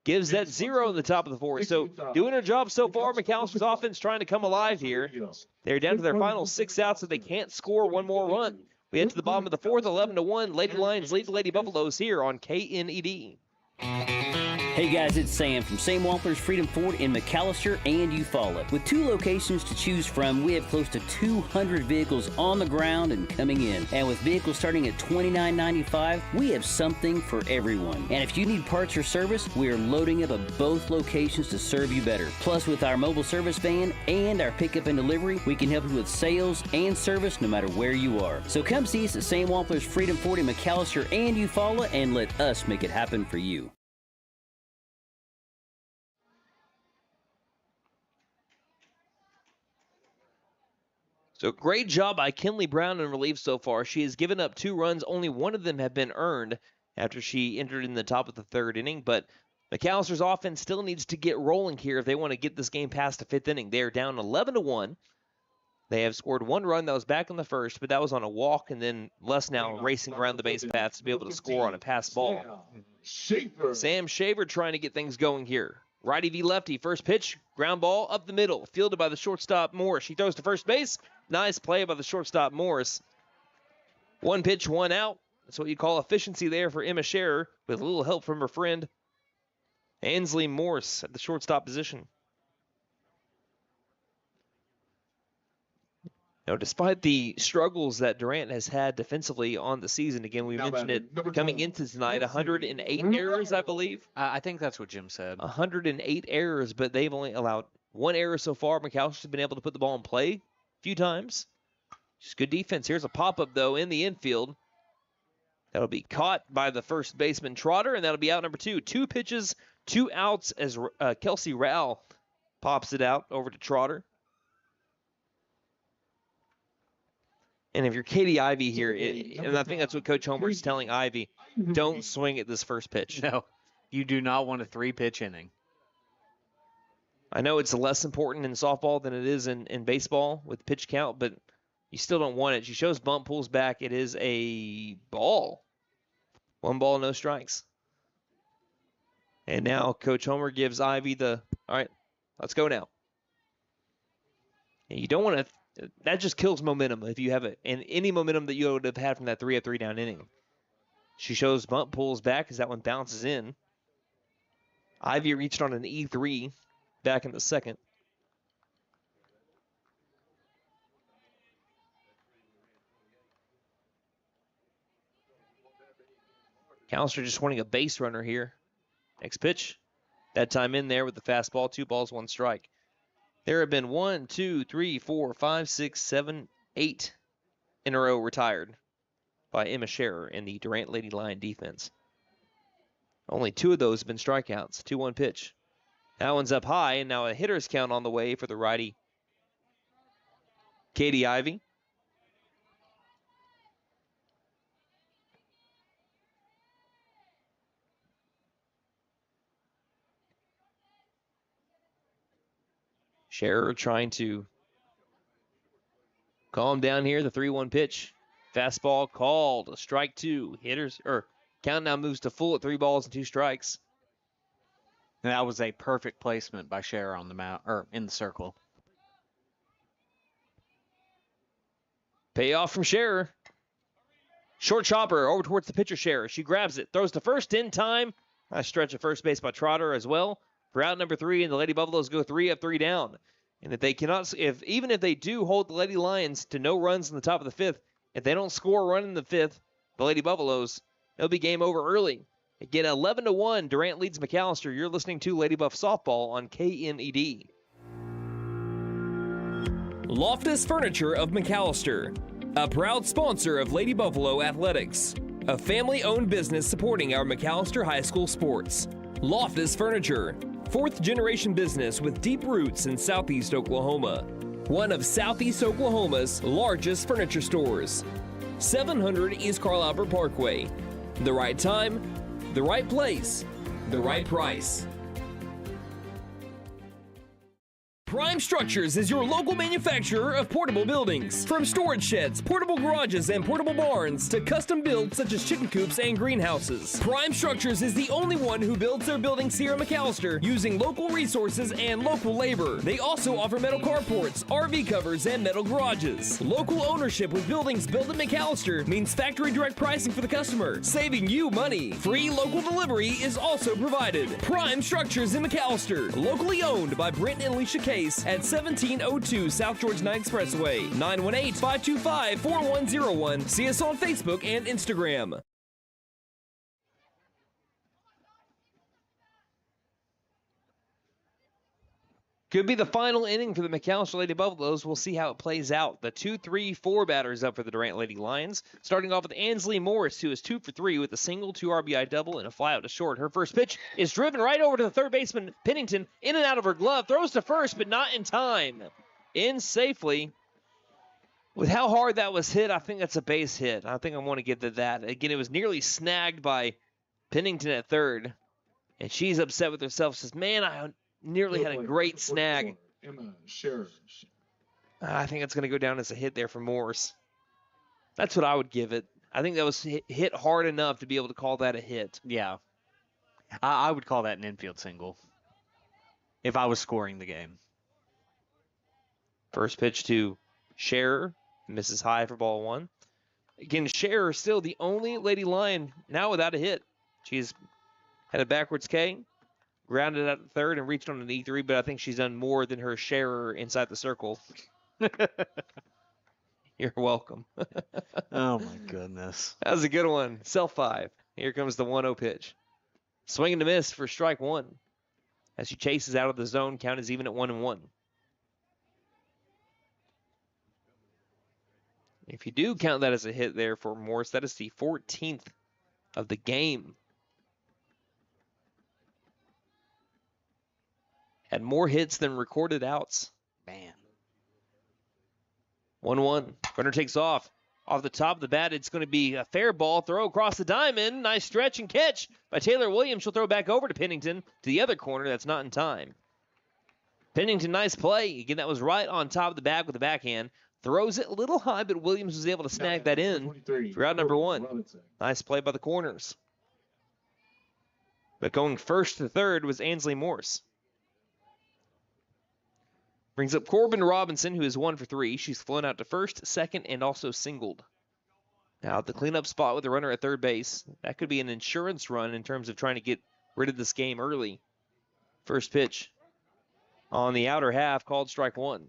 Gives that 0 in the top of the 4th. So doing her job so far. McAllister's offense trying to come alive here. They're down to their final 6 outs, so they can't score one more run. We head to the bottom of the 4th, 11-1. Lady Lions lead the Lady Buffaloes here on KNED. Hey guys, it's Sam from Sam Wampler's Freedom Ford in McAlester and Eufaula. With 2 locations to choose from, we have close to 200 vehicles on the ground and coming in. And with vehicles starting at $29.95, we have something for everyone. And if you need parts or service, we are loading up at both locations to serve you better. Plus, with our mobile service van and our pickup and delivery, we can help you with sales and service no matter where you are. So come see us at Sam Wampler's Freedom Ford in McAlester and Eufaula and let us make it happen for you. So great job by Kinley Brown in relief so far. She has given up 2 runs. Only one of them have been earned. after she entered in the top of the third inning. But McAllister's offense still needs to get rolling here if they want to get this game past the fifth inning. They are down 11-1. They have scored one run that was back in the first, but that was on a walk, and then Les now racing around the base paths to be able to score on a pass ball. Sam Shaver trying to get things going here. Righty v lefty. First pitch, ground ball up the middle, fielded by the shortstop Morris. She throws to first base. Nice play by the shortstop Morris. One pitch, one out. That's what you call efficiency there for Emma Scherer, with a little help from her friend Ansley Morse at the shortstop position. Now, despite the struggles that Durant has had defensively on the season, again, we mentioned it coming into tonight, 108 errors, I believe. I think that's what Jim said. 108 errors, but they've only allowed one error so far. McAllister's been able to put the ball in play a few times. Just good defense. Here's a pop-up, though, in the infield. That'll be caught by the first baseman, Trotter, and that'll be out number two. 2 pitches, 2 outs as Kelsey Rowell pops it out over to Trotter. And if you're Katie Ivy here, and I think that's what Coach Homer is telling Ivy, don't swing at this first pitch. No, you do not want a 3-pitch inning. I know it's less important in softball than it is in baseball with pitch count, but you still don't want it. She shows bunt, pulls back. It is a ball. 1 ball, no strikes. And now Coach Homer gives Ivy all right, let's go now. And you don't want to. That just kills momentum if you have it, and any momentum that you would have had from that 3-3 down inning. She shows bunt, pulls back as that one bounces in. Ivy reached on an E3 back in the second. McAllister just wanting a base runner here. Next pitch. That time in there with the fastball, 2 balls, 1 strike. There have been 1, 2, 3, 4, 5, 6, 7, 8 in a row retired by Emma Scherer in the Durant Lady Lion defense. Only 2 of those have been strikeouts. 2-1 pitch. That one's up high, and now a hitter's count on the way for the righty Katie Ivy. Scherer trying to calm down here. The 3-1 pitch. Fastball called. Strike 2. Count now moves to full at 3 balls and 2 strikes. And that was a perfect placement by Scherer on the mound, or in the circle. Payoff from Scherer. Short chopper over towards the pitcher Scherer. She grabs it, throws to first in time. Nice stretch of first base by Trotter as well. For out number 3, and the Lady Buffaloes go 3 up, 3 down. And if they cannot, even if they do hold the Lady Lions to no runs in the top of the 5th, if they don't score a run in the 5th, the Lady Buffaloes, it'll be game over early. Again, 11-1, Durant leads McAllister. You're listening to Lady Buff Softball on KNED. Loftus Furniture of McAllister, a proud sponsor of Lady Buffalo Athletics, a family-owned business supporting our McAllister High School sports. Loftus Furniture, 4th-generation business with deep roots in Southeast Oklahoma. One of Southeast Oklahoma's largest furniture stores. 700 East Carl Albert Parkway. The right time, the right place, the right price. Prime Structures is your local manufacturer of portable buildings. From storage sheds, portable garages, and portable barns to custom builds such as chicken coops and greenhouses. Prime Structures is the only one who builds their buildings here in McAllister using local resources and local labor. They also offer metal carports, RV covers, and metal garages. Local ownership with buildings built at McAllister means factory direct pricing for the customer, saving you money. Free local delivery is also provided. Prime Structures in McAllister, locally owned by Brent and Alicia Case at 1702 South Georgia 9 Expressway, 918-525-4101. See us on Facebook and Instagram. Could be the final inning for the McAllister Lady Buffaloes. We'll see how it plays out. The 2-3-4 batters up for the Durant Lady Lions. Starting off with Ansley Morris, who is 2 for 3 with a single, 2 RBI double, and a fly out to short. Her first pitch is driven right over to the third baseman, Pennington, in and out of her glove. Throws to first, but not in time. In safely. With how hard that was hit, I think that's a base hit. I think I want to get to that. Again, it was nearly snagged by Pennington at third. And she's upset with herself. Says, man, I nearly had a great snag. Emma Scherer. I think it's going to go down as a hit there for Morse. That's what I would give it. I think that was hit hard enough to be able to call that a hit. Yeah. I would call that an infield single if I was scoring the game. First pitch to Scherer. Misses high for ball one. Again, Scherer still the only Lady Lion now without a hit. She's had a backwards K, grounded out at third, and reached on an E3, but I think she's done more than her Scherer inside the circle. You're welcome. Oh, my goodness. That was a good one. Self 5. Here comes the 1-0 pitch. Swing and a miss for strike one. As she chases out of the zone, count is even at 1-1. If you do count that as a hit there for Morse, that is the 14th of the game. Had more hits than recorded outs. Man. 1-1. Runner takes off. Off the top of the bat, it's going to be a fair ball. Throw across the diamond. Nice stretch and catch by Taylor Williams. She'll throw back over to Pennington to the other corner. That's not in time. Pennington, nice play. Again, that was right on top of the bag with the backhand. Throws it a little high, but Williams was able to snag that in for out number one. Nice play by the corners. But going first to third was Ansley Morse. Brings up Corbin Robinson, who is 1 for 3. She's flown out to first, second, and also singled. Now at the cleanup spot with the runner at third base. That could be an insurance run in terms of trying to get rid of this game early. First pitch on the outer half, called strike one.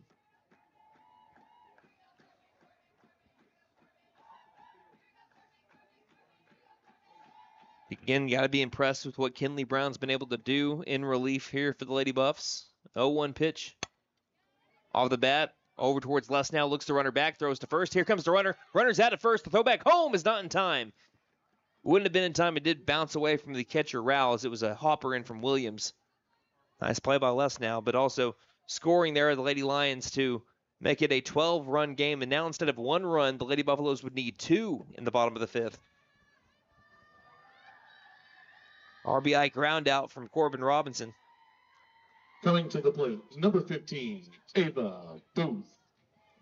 Again, got to be impressed with what Kinley Brown's been able to do in relief here for the Lady Buffs. 0-1 pitch. Off the bat, over towards left now, looks the runner back, throws to first. Here comes the runner. Runner's out at first. The throw back home is not in time. Wouldn't have been in time. It did bounce away from the catcher, Rouse. It was a hopper in from Williams. Nice play by Les now, but also scoring there, the Lady Lions to make it a 12-run game. And now instead of 1 run, the Lady Buffaloes would need 2 in the bottom of the 5th. RBI ground out from Corbin Robinson. Coming to the plate, number 15, Ava Booth.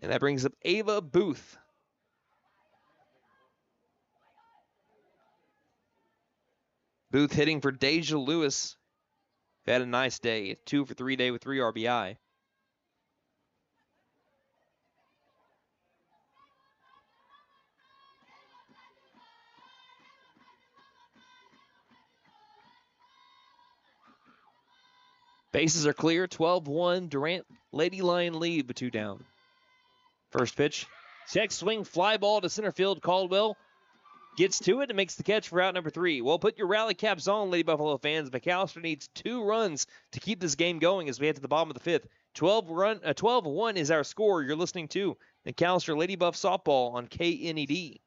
And that brings up Ava Booth. Booth hitting for Deja Lewis. Had a nice day. 2 for 3 day with 3 RBI. Bases are clear. 12-1. Durant Lady Lion lead, but 2 down. First pitch. Check swing, fly ball to center field. Caldwell gets to it and makes the catch for out number 3. Well, put your rally caps on, Lady Buffalo fans. McAlester needs 2 runs to keep this game going as we head to the bottom of the 5th. 12-1 is our score. You're listening to McAlester Lady Buff Softball on KNED.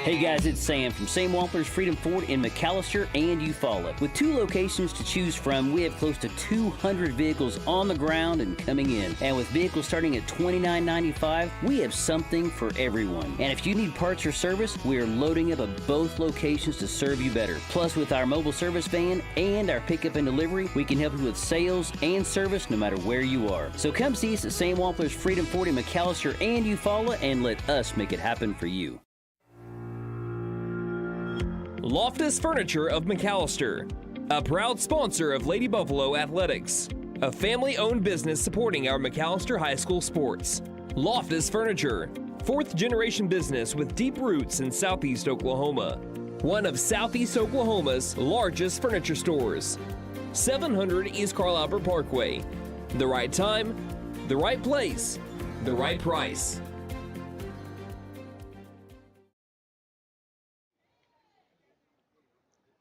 Hey guys, it's Sam from Sam Wampler's Freedom Ford in McAlester and Eufaula. With 2 locations to choose from, we have close to 200 vehicles on the ground and coming in. And with vehicles starting at $29.95, we have something for everyone. And if you need parts or service, we are loading up at both locations to serve you better. Plus, with our mobile service van and our pickup and delivery, we can help you with sales and service no matter where you are. So come see us at Sam Wampler's Freedom Ford in McAlester and Eufaula and let us make it happen for you. Loftus Furniture of McAlester, a proud sponsor of Lady Buffalo Athletics, a family-owned business supporting our McAlester High School sports. Loftus Furniture, 4th-generation business with deep roots in Southeast Oklahoma. One of Southeast Oklahoma's largest furniture stores. 700 East Carl Albert Parkway. The right time, the right place, the right price.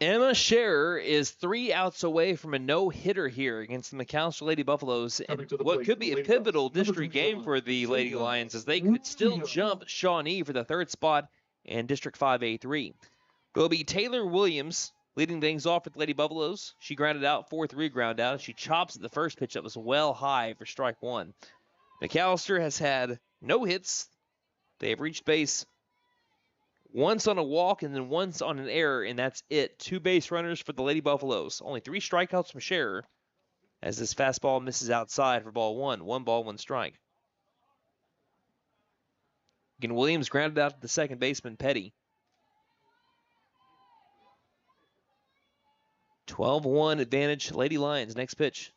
Emma Scherer is 3 outs away from a no-hitter here against the McAlester Lady Buffaloes. And what could be a pivotal district game for the Lady Lions as they could still jump Shawnee for the 3rd spot in District 5A3. Will be Taylor Williams leading things off with the Lady Buffaloes. She grounded out, 4-3 ground out. She chops at the first pitch that was well high for strike 1. McAlester has had no hits. They have reached base once on a walk and then once on an error, and that's it. 2 base runners for the Lady Buffaloes. Only 3 strikeouts from Scherer as this fastball misses outside for ball 1. 1 ball, 1 strike. Again, Williams grounded out to the second baseman, Petty. 12-1 advantage, Lady Lions. Next pitch.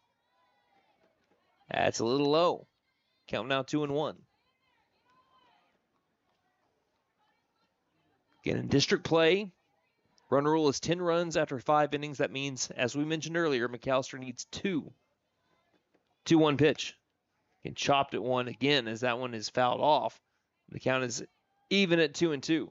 That's a little low. Count now 2-1. Again, in district play, run rule is 10 runs after 5 innings. That means, as we mentioned earlier, McAlester needs 2. 2-1 pitch. And chopped at 1 again as that one is fouled off. The count is even at 2-2.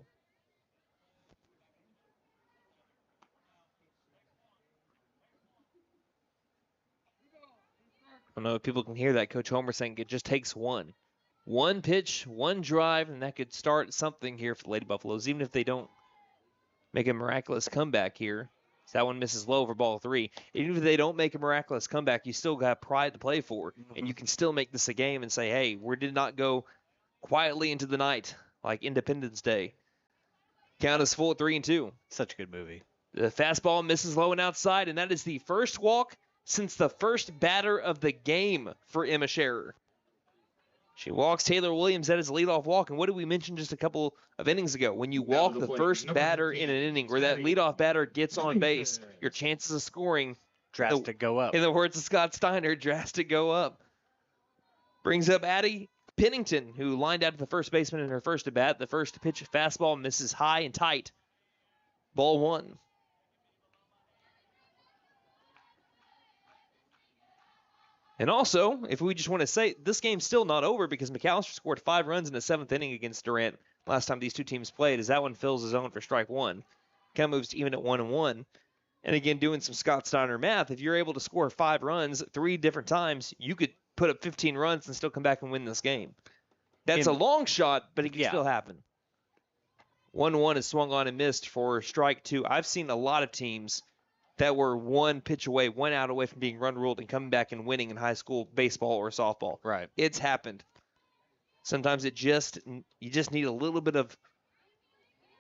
I don't know if people can hear that. Coach Homer saying it just takes 1. 1 pitch, 1 drive, and that could start something here for the Lady Buffaloes, even if they don't make a miraculous comeback here. So that one misses low for ball 3. Even if they don't make a miraculous comeback, you still got pride to play for, and you can still make this a game and say, hey, we did not go quietly into the night like Independence Day. Count is full at 3-2. Such a good movie. The fastball misses low and outside, and that is the first walk since the first batter of the game for Emma Scherer. She walks Taylor Williams. That is a leadoff walk. And what did we mention just a couple of innings ago? When you walk the first batter in an inning where that leadoff batter gets on base, your chances of scoring Drastic go up. in the words of Scott Steiner, drastic go up. Brings up Addie Pennington, who lined out to the first baseman in her first at bat. The first pitch fastball misses high and tight. Ball 1. And also, if we just want to say, this game's still not over because McAlester scored 5 runs in the 7th inning against Durant last time these two teams played, as that one fills his own for strike 1. Kind of moves to even at 1-1. And again, doing some Scott Steiner math, if you're able to score 5 runs 3 different times, you could put up 15 runs and still come back and win this game. That's a long shot, but it can still happen. 1-1 is swung on and missed for strike 2. I've seen a lot of teams that were 1 pitch away, 1 out away from being run ruled and coming back and winning in high school baseball or softball. Right. It's happened. Sometimes you just need a little bit of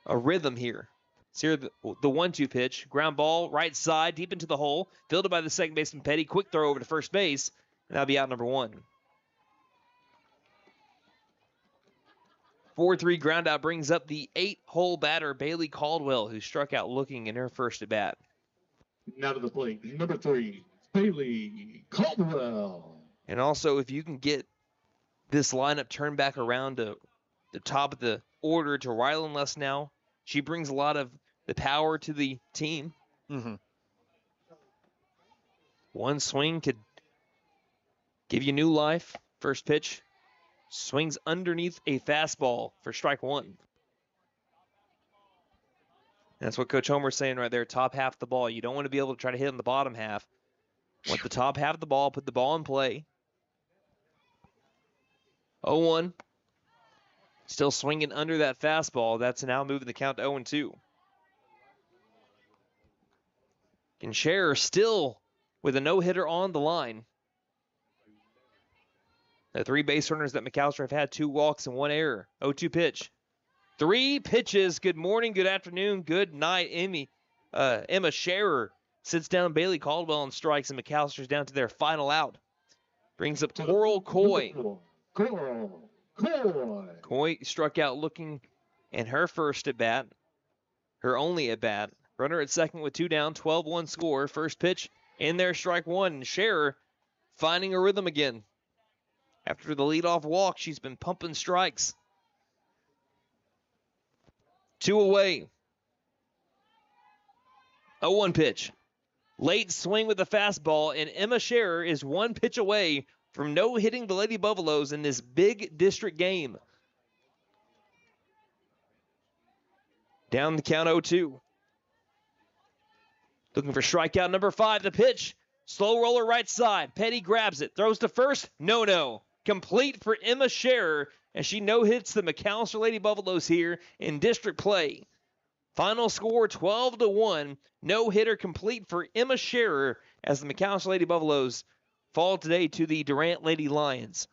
a rhythm here. So here the 1-2 pitch, ground ball, right side, deep into the hole, fielded by the second baseman Petty. Quick throw over to first base, and that'll be out number 1. 4-3 ground out brings up the 8-hole batter Bailey Caldwell, who struck out looking in her first at bat. Now to the plate, number 3, Bailey Caldwell. And also, if you can get this lineup turned back around to the top of the order to Rylan Less now, she brings a lot of the power to the team. Mm-hmm. One swing could give you new life. First pitch swings underneath a fastball for strike 1. That's what Coach Homer's saying right there, top half of the ball. You don't want to be able to try to hit on the bottom half. Want the top half of the ball, put the ball in play. 0-1. Still swinging under that fastball. That's now moving the count to 0-2. And Scherer still with a no-hitter on the line. The 3 base runners that McAlester have had, 2 walks and 1 error. 0-2 pitch. 3 pitches. Good morning, good afternoon, good night. Emma Scherer sits down Bailey Caldwell and strikes, and McAllister's down to their final out. Brings up Coral Coy. Coy struck out looking in her first at bat, her only at bat. Runner at second with 2 down, 12-1 score. First pitch in there, strike 1. And Scherer finding a rhythm again. After the leadoff walk, she's been pumping strikes. 2 away. 0-1 pitch. Late swing with the fastball, and Emma Scherer is 1 pitch away from no-hitting the Lady Buffaloes in this big district game. Down the count 0-2. Looking for strikeout number 5. The pitch. Slow roller right side. Petty grabs it. Throws to first. No. Complete for Emma Scherer as she no-hits the McAlester Lady Buffaloes here in district play. Final score 12-1. No-hitter complete for Emma Scherer as the McAlester Lady Buffaloes fall today to the Durant Lady Lions.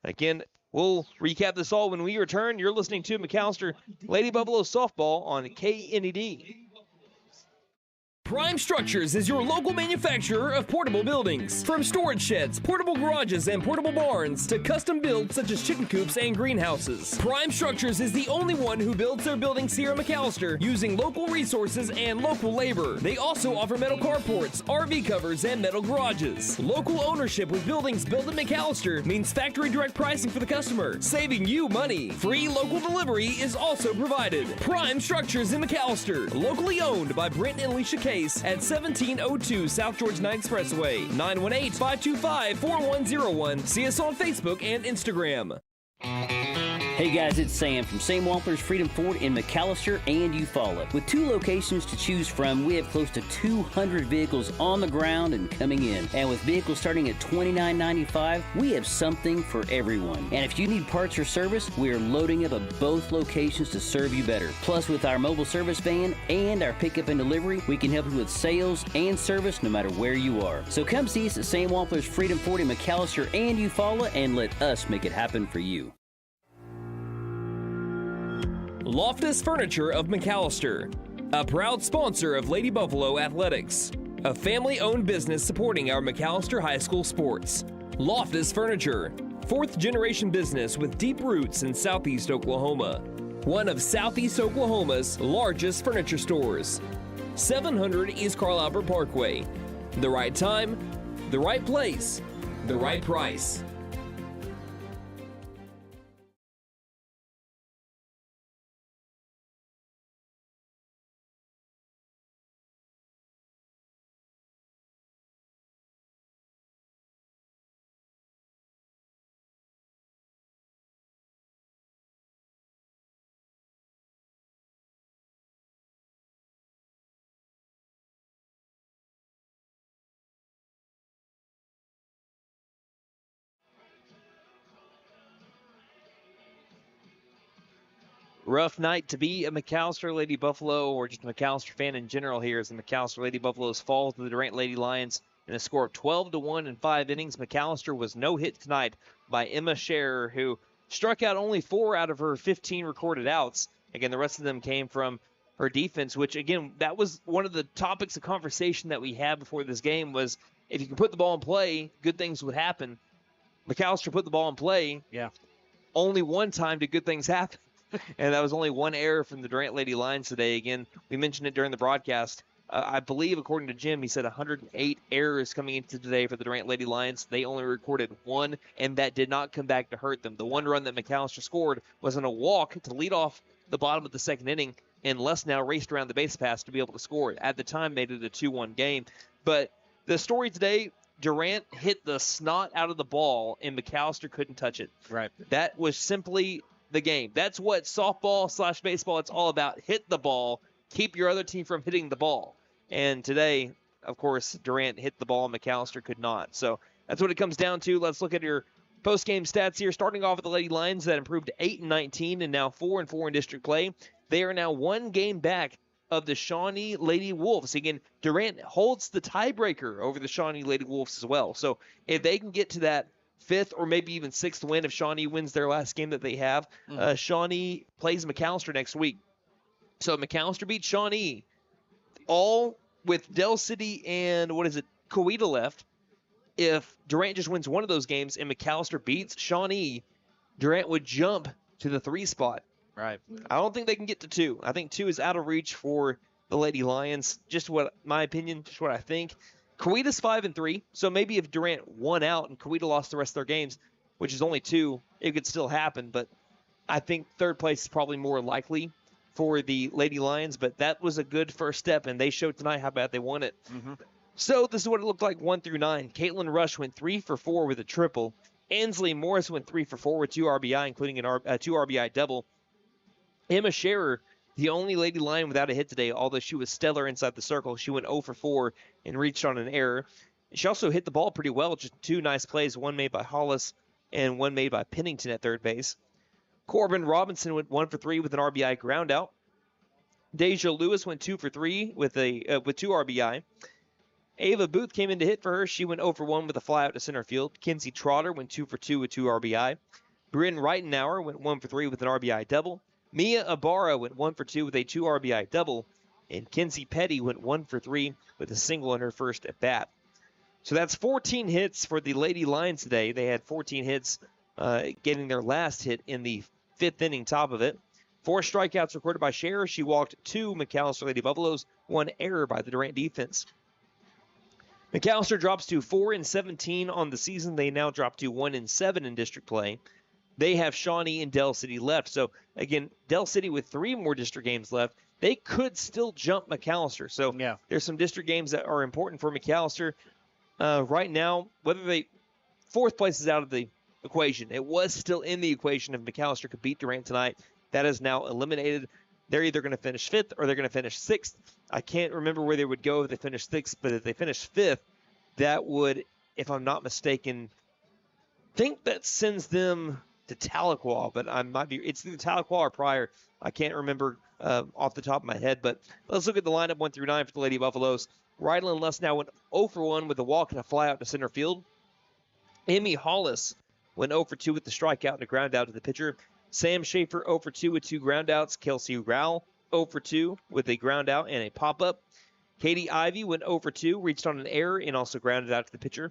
Again, we'll recap this all when we return. You're listening to McAlester Lady Buffalo Softball on KNED. Prime Structures is your local manufacturer of portable buildings. From storage sheds, portable garages, and portable barns to custom builds such as chicken coops and greenhouses. Prime Structures is the only one who builds their buildings here in McAlester using local resources and local labor. They also offer metal carports, RV covers, and metal garages. Local ownership with buildings built in McAlester means factory direct pricing for the customer, saving you money. Free local delivery is also provided. Prime Structures in McAlester, locally owned by Brent and Alicia Case at 1702 South George 9 Expressway, 918-525-4101. See us on Facebook and Instagram. Hey guys, it's Sam from Sam Wampler's Freedom Ford in McAlester and Eufaula. With 2 locations to choose from, we have close to 200 vehicles on the ground and coming in. And with vehicles starting at $29.95, we have something for everyone. And if you need parts or service, we are loading up at both locations to serve you better. Plus, with our mobile service van and our pickup and delivery, we can help you with sales and service no matter where you are. So come see us at Sam Wampler's Freedom Ford in McAlester and Eufaula and let us make it happen for you. Loftus Furniture of McAlester, a proud sponsor of Lady Buffalo Athletics, a family-owned business supporting our McAlester High School sports. Loftus Furniture, 4th-generation business with deep roots in Southeast Oklahoma, one of Southeast Oklahoma's largest furniture stores. 700 East Carl Albert Parkway. The right time, the right place, the right price. Rough night to be a McAlester Lady Buffalo or just a McAlester fan in general here as the McAlester Lady Buffaloes fall to the Durant Lady Lions in a score of 12-1 in 5 innings. McAlester was no hit tonight by Emma Scherer, who struck out only 4 out of her 15 recorded outs. Again, the rest of them came from her defense, which, again, that was one of the topics of conversation that we had before this game was if you can put the ball in play, good things would happen. McAlester put the ball in play. Yeah. Only one time did good things happen. And that was only one error from the Durant Lady Lions today. Again, we mentioned it during the broadcast. I believe, according to Jim, he said 108 errors coming into today for the Durant Lady Lions. They only recorded 1, and that did not come back to hurt them. The one run that McAlester scored was on a walk to lead off the bottom of the second inning, and Les now raced around the base pass to be able to score it. At the time, made it a 2-1 game. But the story today, Durant hit the snot out of the ball, and McAlester couldn't touch it. Right. That was simply the game. That's what softball/baseball it's all about. Hit the ball. Keep your other team from hitting the ball. And today, of course, Durant hit the ball and McAlester could not. So that's what it comes down to. Let's look at your post-game stats here. Starting off with the Lady Lions that improved to 8-19 and now 4-4 in district play. They are now 1 game back of the Shawnee Lady Wolves. Again, Durant holds the tiebreaker over the Shawnee Lady Wolves as well. So if they can get to that 5th or maybe even 6th win, if Shawnee wins their last game that they have, Shawnee plays McAlester next week. So McAlester beats Shawnee, all with Del City and Coweta left. If Durant just wins one of those games and McAlester beats Shawnee, Durant would jump to the 3 spot. Right. I don't think they can get to 2. I think 2 is out of reach for the Lady Lions. Just what my opinion, just what I think. Coweta's 5-3, so maybe if Durant won out and Coweta lost the rest of their games, which is only 2, it could still happen. But I think 3rd place is probably more likely for the Lady Lions. But that was a good first step, and they showed tonight how bad they won it. Mm-hmm. So this is what it looked like 1 through 9. Caitlin Rush went 3 for 4 with a triple. Ansley Morris went 3 for 4 with 2 RBI, including a 2 RBI double. Emma Scherer, the only Lady Lion without a hit today, although she was stellar inside the circle. She went 0 for 4 and reached on an error. She also hit the ball pretty well, just 2 nice plays, one made by Hollis and one made by Pennington at 3rd base. Corbin Robinson went 1 for 3 with an RBI groundout. Deja Lewis went 2 for 3 with 2 RBI. Ava Booth came in to hit for her. She went 0 for 1 with a flyout to center field. Kinsey Trotter went 2 for 2 with 2 RBI. Bryn Reitenauer went 1 for 3 with an RBI double. Mia Ibarra went 1 for 2 with a 2 RBI double. And Kinsey Petty went 1 for 3 with a single in her first at bat. So that's 14 hits for the Lady Lions today. They had 14 hits, getting their last hit in the 5th inning, top of it. 4 strikeouts recorded by Scherer. She walked 2 McAlester Lady Buffaloes, 1 error by the Durant defense. McAlester drops to 4-17 on the season. They now drop to 1-7 in district play. They have Shawnee and Dell City left. So, again, Dell City with 3 more district games left, they could still jump McAlester. So, there's some district games that are important for McAlester. Right now, whether they 4th place is out of the equation. It was still in the equation if McAlester could beat Durant tonight. That is now eliminated. They're either going to finish 5th or they're going to finish 6th. I can't remember where they would go if they finished 6th, but if they finished 5th, that would, if I'm not mistaken, think that sends them to Tahlequah, but I might be, it's either Tahlequah or Pryor. I can't remember off the top of my head, but let's look at the lineup 1 through 9 for the Lady Buffaloes. Rylan Lesnow went 0 for 1 with a walk and a fly out to center field. Emmy Hollis went 0 for 2 with the strikeout and a ground out to the pitcher. Sam Schaefer 0 for 2 with 2 groundouts. Kelsey Rowell 0 for 2 with a ground out and a pop-up. Katie Ivy went 0 for 2, reached on an error and also grounded out to the pitcher.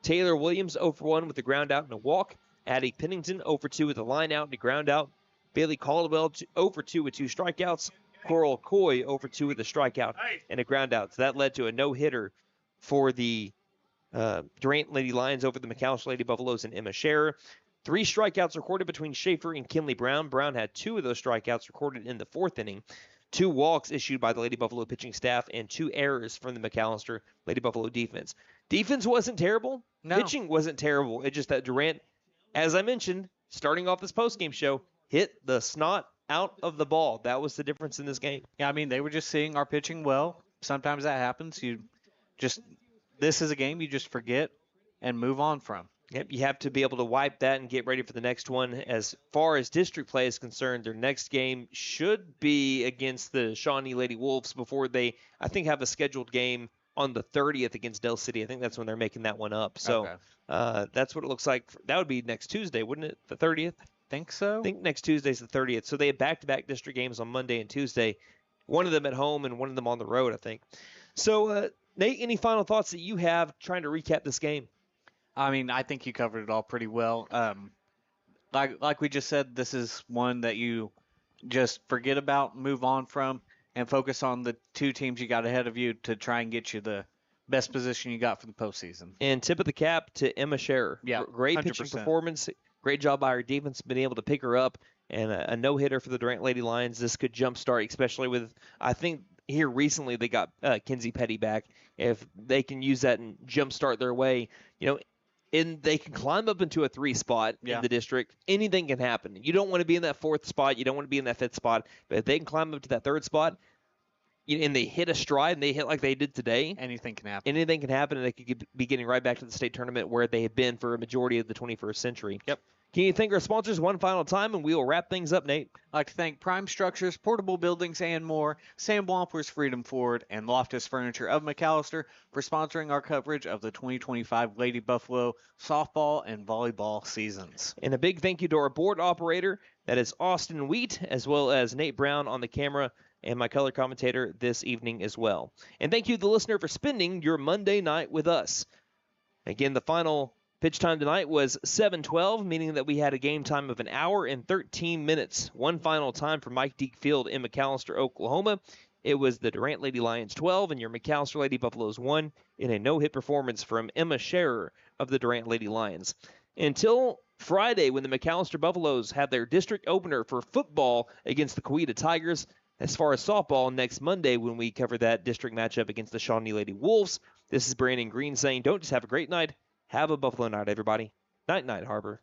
Taylor Williams 0 for 1 with a ground out and a walk. Addie Pennington 0 for 2 with a line out and a ground out. Bailey Caldwell 0 for 2 with 2 strikeouts. Coral Coy 0 for 2 with a strikeout and a ground out. So that led to a no-hitter for the Durant Lady Lions over the McAlester Lady Buffaloes and Emma Scherer. 3 strikeouts recorded between Schaefer and Kinley Brown. Brown had 2 of those strikeouts recorded in the 4th inning. 2 walks issued by the Lady Buffalo pitching staff and 2 errors from the McAlester Lady Buffalo defense. Defense wasn't terrible. No. Pitching wasn't terrible. It's just that Durant, as I mentioned, starting off this postgame show, hit the snot out of the ball. That was the difference in this game. Yeah, I mean, they were just seeing our pitching well. Sometimes that happens. This is a game you just forget and move on from. Yep, you have to be able to wipe that and get ready for the next one. As far as district play is concerned, their next game should be against the Shawnee Lady Wolves before they, I think, have a scheduled game on the 30th against Dell City. I think that's when they're making that one up. So that's what it looks like. That would be next Tuesday, wouldn't it? The 30th? Think so? I think next Tuesday's the 30th. So they have back-to-back district games on Monday and Tuesday. One of them at home and one of them on the road, I think. So, Nate, any final thoughts that you have trying to recap this game? I mean, I think you covered it all pretty well. Like we just said, this is one that you just forget about, move on from, and focus on the 2 teams you got ahead of you to try and get you the best position you got for the postseason. And tip of the cap to Emma Scherer. Yeah, great 100%. pitching performance. Great job by our defense, been able to pick her up, and a no-hitter for the Durant Lady Lions. This could jumpstart, especially with, I think, here recently they got Kinsey Petty back. If they can use that and jumpstart their way, and they can climb up into a 3 spot in the district. Anything can happen. You don't want to be in that 4th spot. You don't want to be in that 5th spot. But if they can climb up to that 3rd spot, and they hit a stride and they hit like they did today, anything can happen. Anything can happen, and they could be getting right back to the state tournament where they have been for a majority of the 21st century. Yep. Can you thank our sponsors one final time, and we will wrap things up, Nate? I'd like to thank Prime Structures, Portable Buildings, and more, Sam Wampler's Freedom Ford, and Loftus Furniture of McAlester for sponsoring our coverage of the 2025 Lady Buffalo softball and volleyball seasons. And a big thank you to our board operator, that is Austin Wheat, as well as Nate Brown on the camera, and my color commentator this evening as well. And thank you, the listener, for spending your Monday night with us. Again, the final pitch time tonight was 7:12, meaning that we had a game time of 1 hour and 13 minutes. One final time for Mike Deek Field in McAlester, Oklahoma. It was the Durant Lady Lions 12 and your McAlester Lady Buffaloes 1 in a no-hit performance from Emma Scherer of the Durant Lady Lions. Until Friday, when the McAlester Buffaloes have their district opener for football against the Coweta Tigers. As far as softball, next Monday when we cover that district matchup against the Shawnee Lady Wolves. This is Brandon Green saying, don't just have a great night, have a Buffalo night, everybody. Night, Harbor.